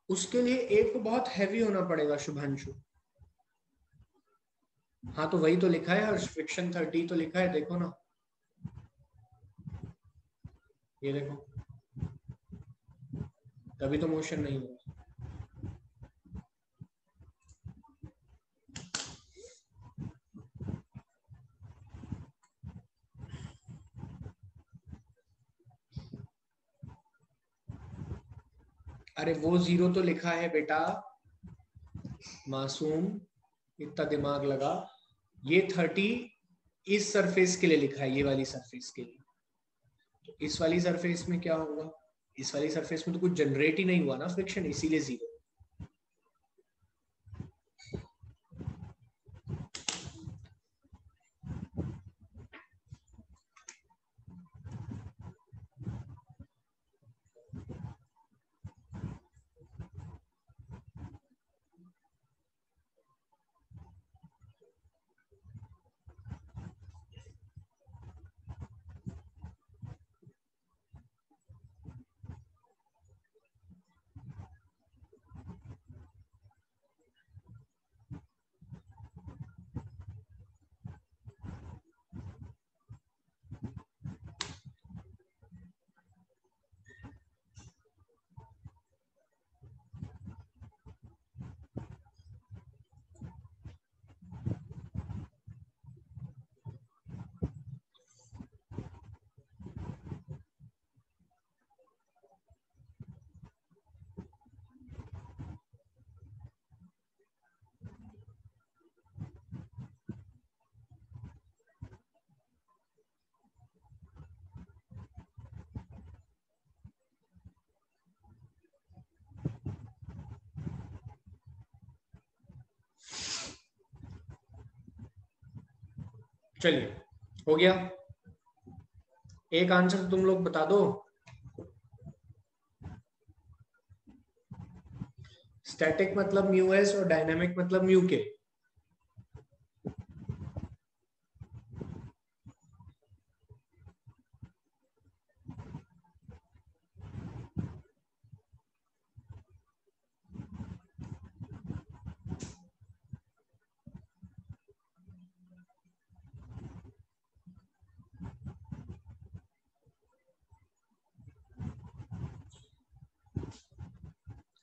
उसके लिए एक को बहुत हैवी होना पड़ेगा शुभांशु। हाँ, तो वही तो लिखा है, हर्ष, फ्रिक्शन 30 तो लिखा है, देखो ना, ये देखो, तभी तो मोशन नहीं हुआ। अरे वो 0 तो लिखा है बेटा, मासूम, इतना दिमाग लगा। ये 30 इस सरफेस के लिए लिखा है, ये वाली सरफेस के लिए। तो इस वाली सरफेस में क्या होगा? इस वाली सरफेस में तो कुछ जनरेट ही नहीं हुआ ना फ्रिक्शन, इसीलिए 0। चलिए हो गया। एक आंसर तुम लोग बता दो। स्टैटिक मतलब म्यू एस और डायनामिक मतलब म्यू के।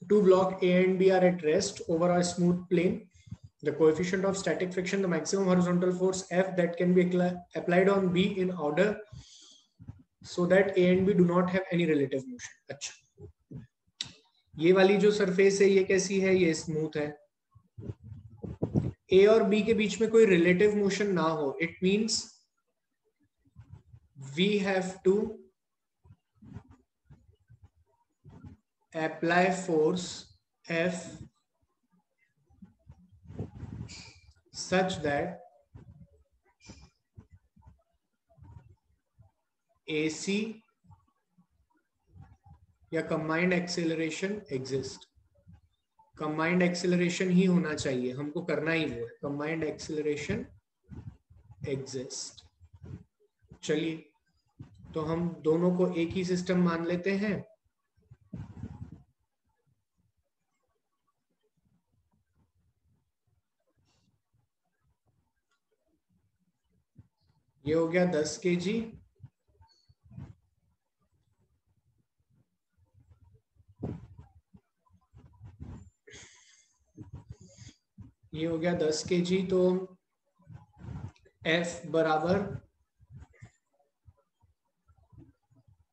Two block A and B are at rest over a smooth plane. The coefficient of static friction, the maximum horizontal force F that can be applied on B in order so that A and B do not have any relative motion. अच्छा, ये वाली जो surface है ये कैसी है? ये smooth है। A और B के बीच में कोई रिलेटिव मोशन ना हो, it means we have to apply force F such that AC या combined acceleration exist. Combined acceleration ही होना चाहिए, हमको करना ही वो है, कंबाइंड एक्सेलरेशन एग्जिस्ट। चलिए तो हम दोनों को एक ही सिस्टम मान लेते हैं। ये हो गया 10 kg, ये हो गया 10 kg। तो F बराबर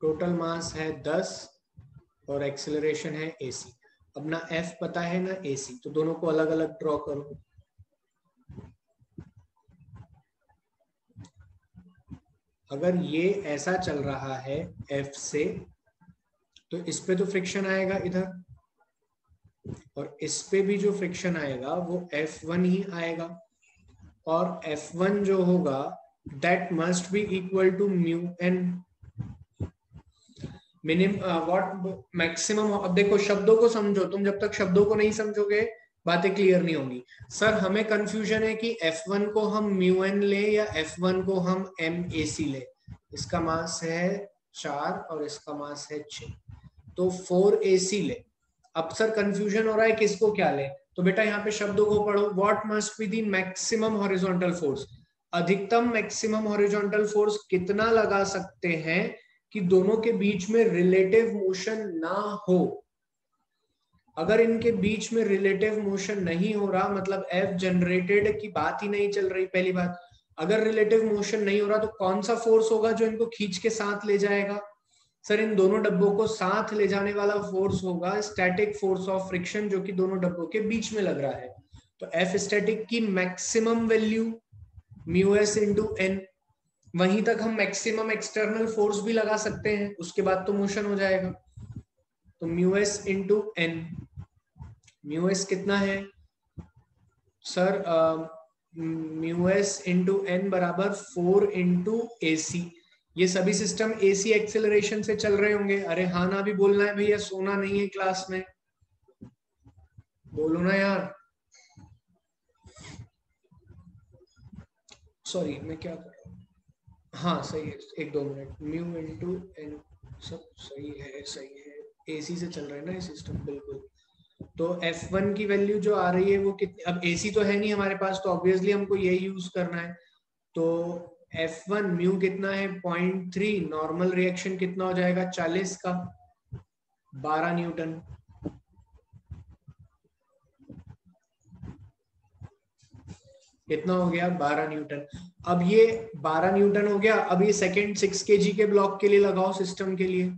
टोटल मास है 10 और एक्सेलरेशन है AC। अब ना F पता है ना AC, तो दोनों को अलग अलग ड्रॉ करो। अगर ये ऐसा चल रहा है F से, तो इस पे तो फ्रिक्शन आएगा इधर, और इस पे भी जो फ्रिक्शन आएगा वो F1 ही आएगा, और F1 जो होगा that must be equal to mu N minimum what maximum. अब देखो शब्दों को समझो, तुम जब तक शब्दों को नहीं समझोगे बातें क्लियर नहीं होंगी। सर हमें कंफ्यूजन है कि F1 को हम म्यू एन ले या F1 को हम MAC ले। इसका मास है 4 और इसका मास है 6, तो 4AC ले। अब सर कंफ्यूजन हो रहा है किसको क्या ले, तो बेटा यहाँ पे शब्दों को पढ़ो। What must be the maximum horizontal force, अधिकतम मैक्सिमम हॉरिजॉन्टल फोर्स कितना लगा सकते हैं कि दोनों के बीच में रिलेटिव मोशन ना हो। अगर इनके बीच में रिलेटिव मोशन नहीं हो रहा, मतलब F जनरेटेड की बात ही नहीं चल रही। पहली बात, अगर रिलेटिव मोशन नहीं हो रहा तो कौन सा फोर्स होगा जो इनको खींच के साथ ले जाएगा? सर इन दोनों डब्बों को साथ ले जाने वाला फोर्स होगा स्टैटिक फोर्स ऑफ फ्रिक्शन, जो कि दोनों डब्बों के बीच में लग रहा है। तो F स्टैटिक की maximum value mu S into N, वहीं तक हम मैक्सिमम एक्सटर्नल फोर्स भी लगा सकते हैं, उसके बाद तो मोशन हो जाएगा। तो mu S into N, mu S कितना है sir? Mu S into N बराबर 4 इंटू AC। ये सभी सिस्टम AC एक्सेलरेशन से चल रहे होंगे। अरे हाँ ना भी बोलना है भैया, सोना नहीं है क्लास में, बोलो ना यार। सॉरी मैं क्या कर रहा हूँ, हाँ सही है, 1-2 मिनट। म्यू इंटू एन, सब सही है सही है, AC से चल रहा है ना ये सिस्टम, बिल्कुल। तो F1 की वैल्यू जो आ रही है वो कितनी? अब AC तो है नहीं हमारे पास, तो ऑब्वियसली हमको ये यूज करना है। तो F1 म्यू कितना है? 0.3। नॉर्मल रिएक्शन कितना हो जाएगा 40 का? 12 न्यूटन। कितना हो गया? 12 न्यूटन। अब ये 12 न्यूटन हो गया। अब ये सेकेंड 6 kg के ब्लॉक के लिए लगाओ, सिस्टम के लिए।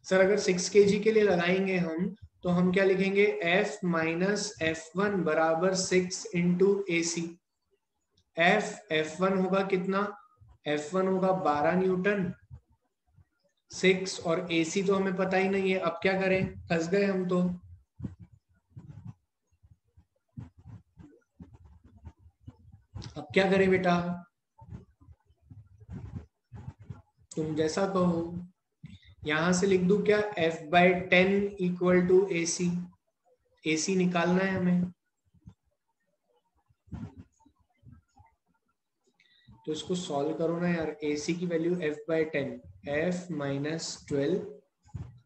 सर अगर 6 kg के लिए लगाएंगे हम, तो हम क्या लिखेंगे? F माइनस F1 बराबर 6 इंटू AC। F1 होगा कितना? F1 होगा 12 न्यूटन, 6, और AC तो हमें पता ही नहीं है। अब क्या करें, फंस गए हम तो। अब क्या करें बेटा, तुम जैसा कहो। यहां से लिख दूं क्या, F/10 equal to AC। AC निकालना है हमें, तो इसको सॉल्व करो ना यार। AC की value F/10, F minus 12,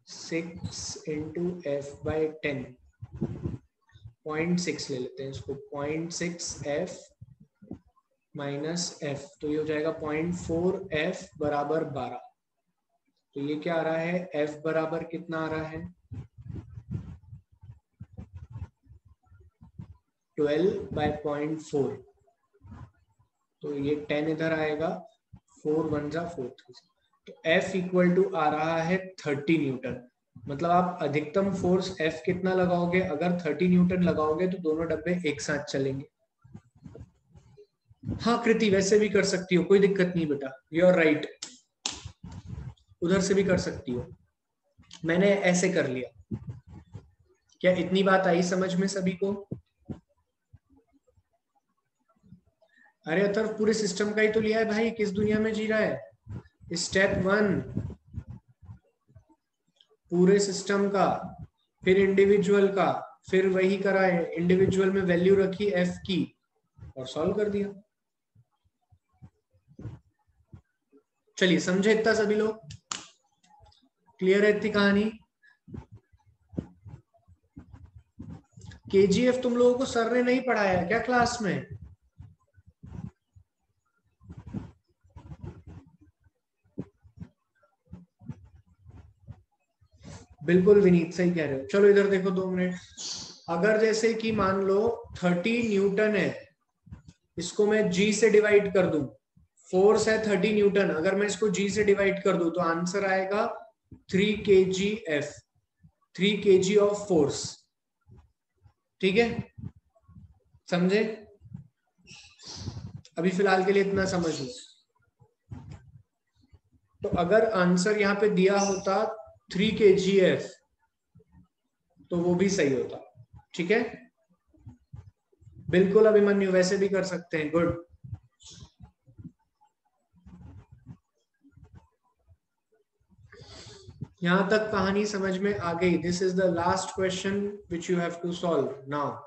6 into F/10, 0.6 ले लेते हैं इसको, 0.6 F माइनस F, तो ये हो जाएगा 0.4 F बराबर 12। तो ये क्या आ रहा है, F बराबर कितना आ रहा है, 12/0.4, तो ये 10 इधर आएगा, 4 1 जा 4 3, तो F इक्वल टू आ रहा है 30 न्यूटन। मतलब आप अधिकतम फोर्स F कितना लगाओगे, अगर 30 न्यूटन लगाओगे तो दोनों डब्बे एक साथ चलेंगे। हाँ कृति, वैसे भी कर सकती हो, कोई दिक्कत नहीं बेटा, यू आर राइट, उधर से भी कर सकती हो, मैंने ऐसे कर लिया। क्या इतनी बात आई समझ में सभी को? अरे अथर्व, पूरे सिस्टम का ही तो लिया है भाई, किस दुनिया में जी रहा है। स्टेप 1 पूरे सिस्टम का, फिर इंडिविजुअल का, फिर वही करा है, इंडिविजुअल में वैल्यू रखी F की और सॉल्व कर दिया। चलिए समझे इतना सभी लोग, क्लियर है इतनी कहानी। KGF तुम लोगों को सर ने नहीं पढ़ाया क्या क्लास में? बिल्कुल विनीत, सही कह रहे हो। चलो इधर देखो 2 मिनट, अगर जैसे कि मान लो 30 न्यूटन है, इसको मैं G से डिवाइड कर दूं, फोर्स है 30 न्यूटन, अगर मैं इसको G से डिवाइड कर दूं तो आंसर आएगा 3 kgf, 3 kg ऑफ फोर्स। ठीक है, समझे? अभी फिलहाल के लिए इतना समझ लो। तो अगर आंसर यहाँ पे दिया होता 3 kgf तो वो भी सही होता। ठीक है, बिल्कुल अभिमन्यु, वैसे भी कर सकते हैं, गुड। यहां तक कहानी समझ में आ गई। This is the last question which you have to solve now.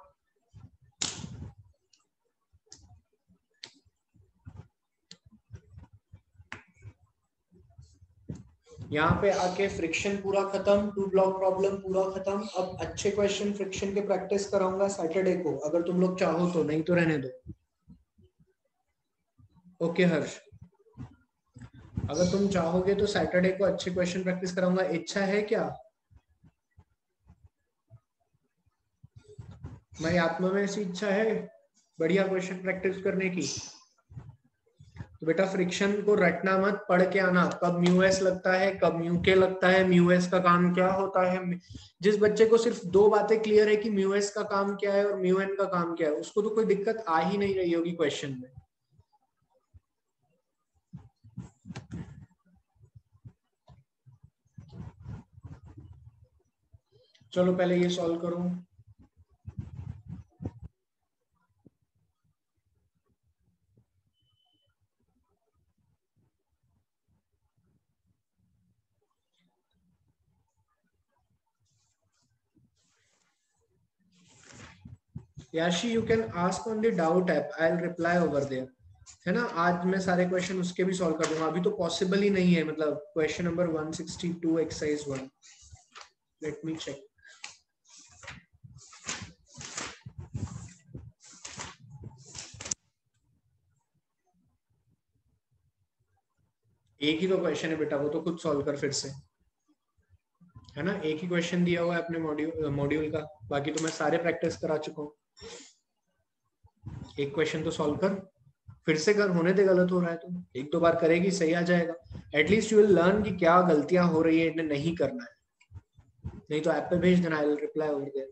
यहाँ पे आके फ्रिक्शन पूरा खत्म, 2 ब्लॉक प्रॉब्लम पूरा खत्म। अब अच्छे क्वेश्चन फ्रिक्शन के प्रैक्टिस कराऊंगा सैटरडे को, अगर तुम लोग चाहो तो, नहीं तो रहने दो। ओके हर्ष, अगर तुम चाहोगे तो सैटरडे को अच्छे क्वेश्चन प्रैक्टिस कराऊंगा, इच्छा है क्या? मेरी आत्मा में ऐसी इच्छा है बढ़िया क्वेश्चन प्रैक्टिस करने की। तो बेटा फ्रिक्शन को रटना मत, पढ़ के आना, कब म्यू एस लगता है, कब म्यू के लगता है, म्यू एस का काम क्या होता है। जिस बच्चे को सिर्फ 2 बातें क्लियर है कि म्यू एस का काम क्या है और म्यू एन का काम क्या है, उसको तो कोई दिक्कत आ ही नहीं रही होगी क्वेश्चन में। चलो पहले ये सॉल्व करो। Yashi, you can ask on the doubt app, I will reply over there, है ना। आज मैं सारे क्वेश्चन उसके भी सॉल्व कर दूंगा, अभी तो पॉसिबल ही नहीं है, मतलब question number 162 exercise 1। Let me check. एक ही तो क्वेश्चन है बेटा, वो तो खुद सॉल्व कर फिर से, है ना। एक ही क्वेश्चन दिया हुआ है अपने मॉड्यूल का, बाकी तो मैं सारे प्रैक्टिस करा चुका हूँ। एक क्वेश्चन तो सॉल्व कर, फिर से कर, होने दे, गलत हो रहा है तो 1-2 बार करेगी, सही आ जाएगा। एटलीस्ट यू विल लर्न कि क्या गलतियां हो रही है, इन्हें नहीं करना है। नहीं तो ऐप पे भेज देना, I will reply over there.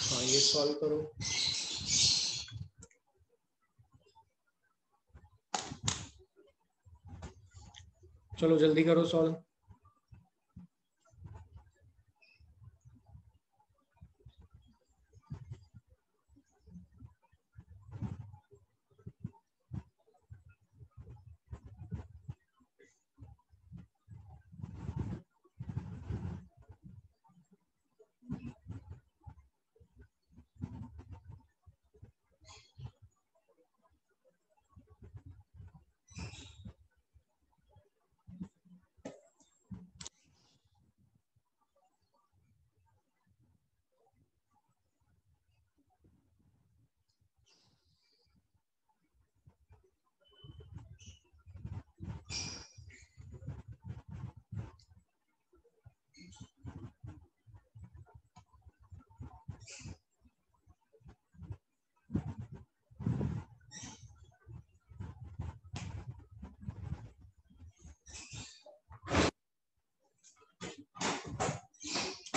हाँ ये सॉल्व करो। चलो जल्दी करो सॉल्व।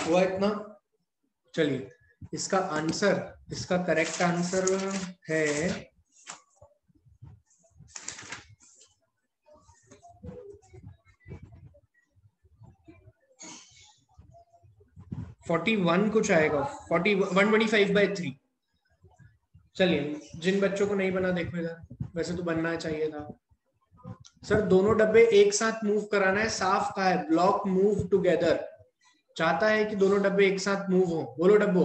हुआ इतना? चलिए इसका आंसर, इसका करेक्ट आंसर है 41 कुछ आएगा, 125/3। चलिए जिन बच्चों को नहीं बना देखो इधर, वैसे तो बनना चाहिए था। सर दोनों डब्बे एक साथ मूव कराना है, साफ कहा है, ब्लॉक मूव टुगेदर, चाहता है कि दोनों डब्बे एक साथ मूव हो। बोलो डब्बो।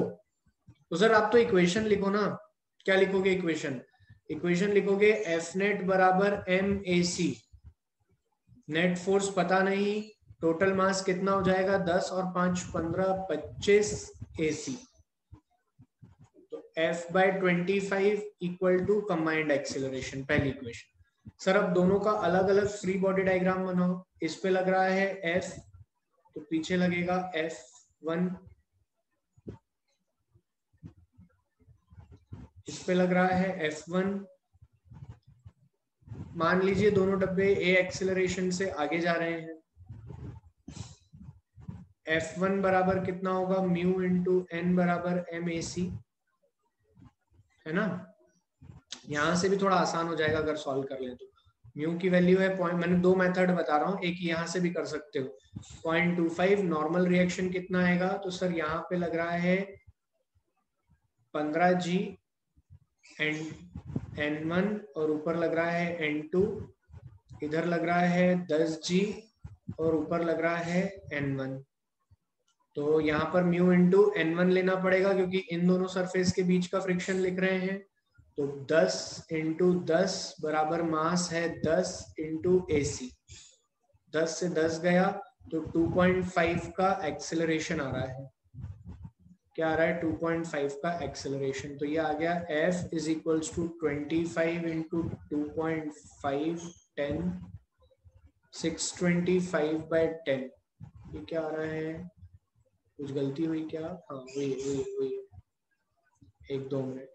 तो सर आप तो इक्वेशन लिखो ना, क्या लिखोगे इक्वेशन? इक्वेशन लिखोगे एफ नेट बराबर M A C, net force पता नहीं, टोटल मास कितना हो जाएगा 10 और 5 15 25 AC, तो F/25 equal to combined acceleration, पहली इक्वेशन। सर अब दोनों का अलग अलग फ्री बॉडी डायग्राम बनाओ। इस पे लग रहा है F, तो पीछे लगेगा F1, इस पे लग रहा है F1। मान लीजिए दोनों डब्बे ए एक्सीलरेशन से आगे जा रहे हैं, F1 बराबर कितना होगा, म्यू इंटू एन बराबर एम ए सी, है ना। यहां से भी थोड़ा आसान हो जाएगा अगर सॉल्व कर ले तो। म्यू की वैल्यू है पॉइंट, मैंने दो मेथड बता रहा हूँ, एक यहां से भी कर सकते हो, 0.25। नॉर्मल रिएक्शन कितना आएगा, तो सर यहाँ पे लग रहा है 15G N1 और ऊपर लग रहा है N2, इधर लग रहा है 10G और ऊपर लग रहा है N1। तो यहाँ पर म्यू इंटू N1 लेना पड़ेगा क्योंकि इन दोनों सरफेस के बीच का फ्रिक्शन लिख रहे हैं। तो 10 इंटू 10 बराबर मास है 10 इंटू AC, 10 से 10 गया तो 2.5 का एक्सेलरेशन आ रहा है। क्या आ रहा है, 2.5 का एक्सेलरेशन। तो ये आ गया F is equals to 25 into 2.5 10, 625/10। ये क्या आ रहा है, कुछ गलती हुई क्या? हाँ हुई। एक दो मिनट।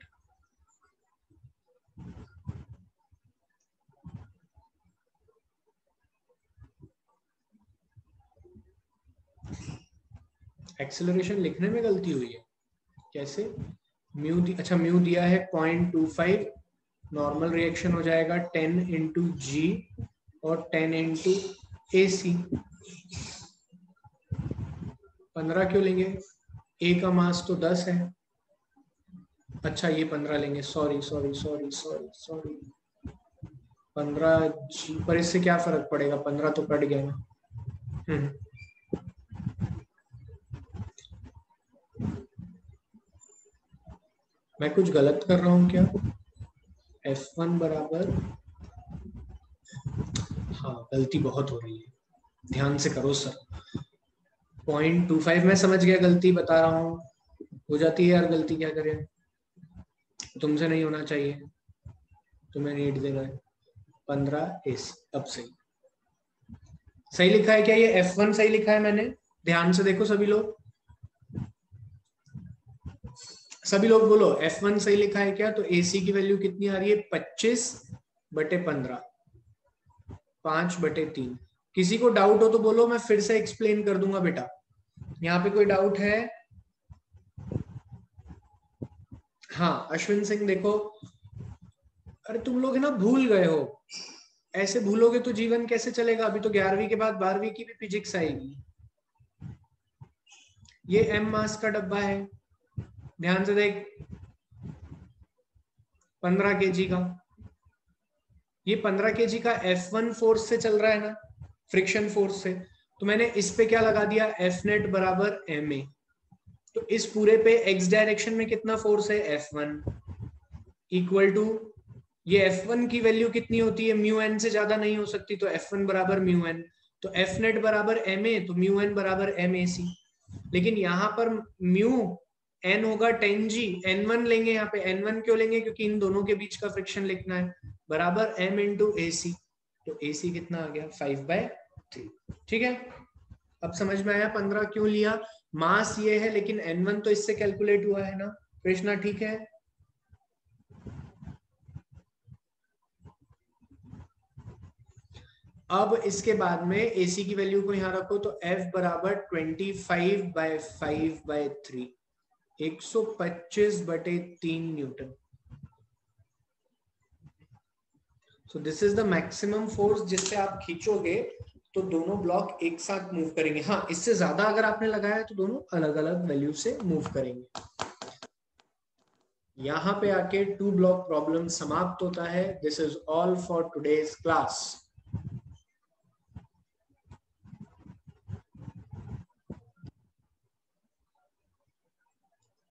एक्सेलरेशन लिखने में गलती हुई है, कैसे? अच्छा म्यू दिया है 0.25, नॉर्मल रिएक्शन हो जाएगा 10 इंटू जी और 10 इंटू AC। 15 क्यों लेंगे, ए का मास तो 10 है। अच्छा ये 15 लेंगे, सॉरी 15G पर इससे क्या फर्क पड़ेगा, 15 तो कट गया ना। मैं कुछ गलत कर रहा हूँ क्या? F1 बराबर, हाँ गलती बहुत हो रही है, ध्यान से करो सर। 0.25 मैं समझ गया, गलती बता रहा हूँ, हो जाती है यार गलती, क्या करें, तुमसे नहीं होना चाहिए, तुम्हें नीट देना है। 15AC, अब सही लिखा है क्या? ये F1 सही लिखा है मैंने, ध्यान से देखो सभी लोग, सभी लोग बोलो F1 सही लिखा है क्या? तो AC की वैल्यू कितनी आ रही है, 25/15, 5/3। किसी को डाउट हो तो बोलो, मैं फिर से एक्सप्लेन कर दूंगा बेटा। यहाँ पे कोई डाउट है? हाँ अश्विन सिंह देखो, अरे तुम लोग है ना भूल गए हो, ऐसे भूलोगे तो जीवन कैसे चलेगा? अभी तो 11वीं के बाद 12वीं की भी फिजिक्स आएगी। ये m मास का डब्बा है, ध्यान से देख, 15 kg का। ये 15 kg का F1 फोर्स से चल रहा है ना, फ्रिक्शन फोर्स से। तो मैंने इस पे क्या लगा दिया, F नेट बराबर ma। तो इस पूरे पे x डायरेक्शन में कितना फोर्स है, F1 इक्वल टू, ये F1 की वैल्यू कितनी होती है, म्यू एन से ज्यादा नहीं हो सकती, तो F1 बराबर म्यू एन। तो F नेट बराबर ma, तो म्यू एन बराबर mac। लेकिन यहाँ पर म्यू एन होगा 10g, n1 लेंगे यहाँ पे। n1 क्यों लेंगे, क्योंकि इन दोनों के बीच का फ्रिक्शन लिखना है, बराबर m इंटू ac। तो ac कितना आ गया, 5/3। ठीक है, अब समझ में आया 15 क्यों लिया। मास ये है, लेकिन n1 तो इससे कैलकुलेट हुआ है ना कृष्णा, ठीक है। अब इसके बाद में AC की वैल्यू को यहां रखो, तो F बराबर 25/5/3, 125/3 Newton. So this is the maximum force जिससे आप खींचोगे तो दोनों ब्लॉक एक साथ मूव करेंगे। हाँ, इससे ज्यादा अगर आपने लगाया तो दोनों अलग अलग वैल्यू से मूव करेंगे। यहाँ पे आके 2 ब्लॉक प्रॉब्लम समाप्त होता है। This is all for today's class.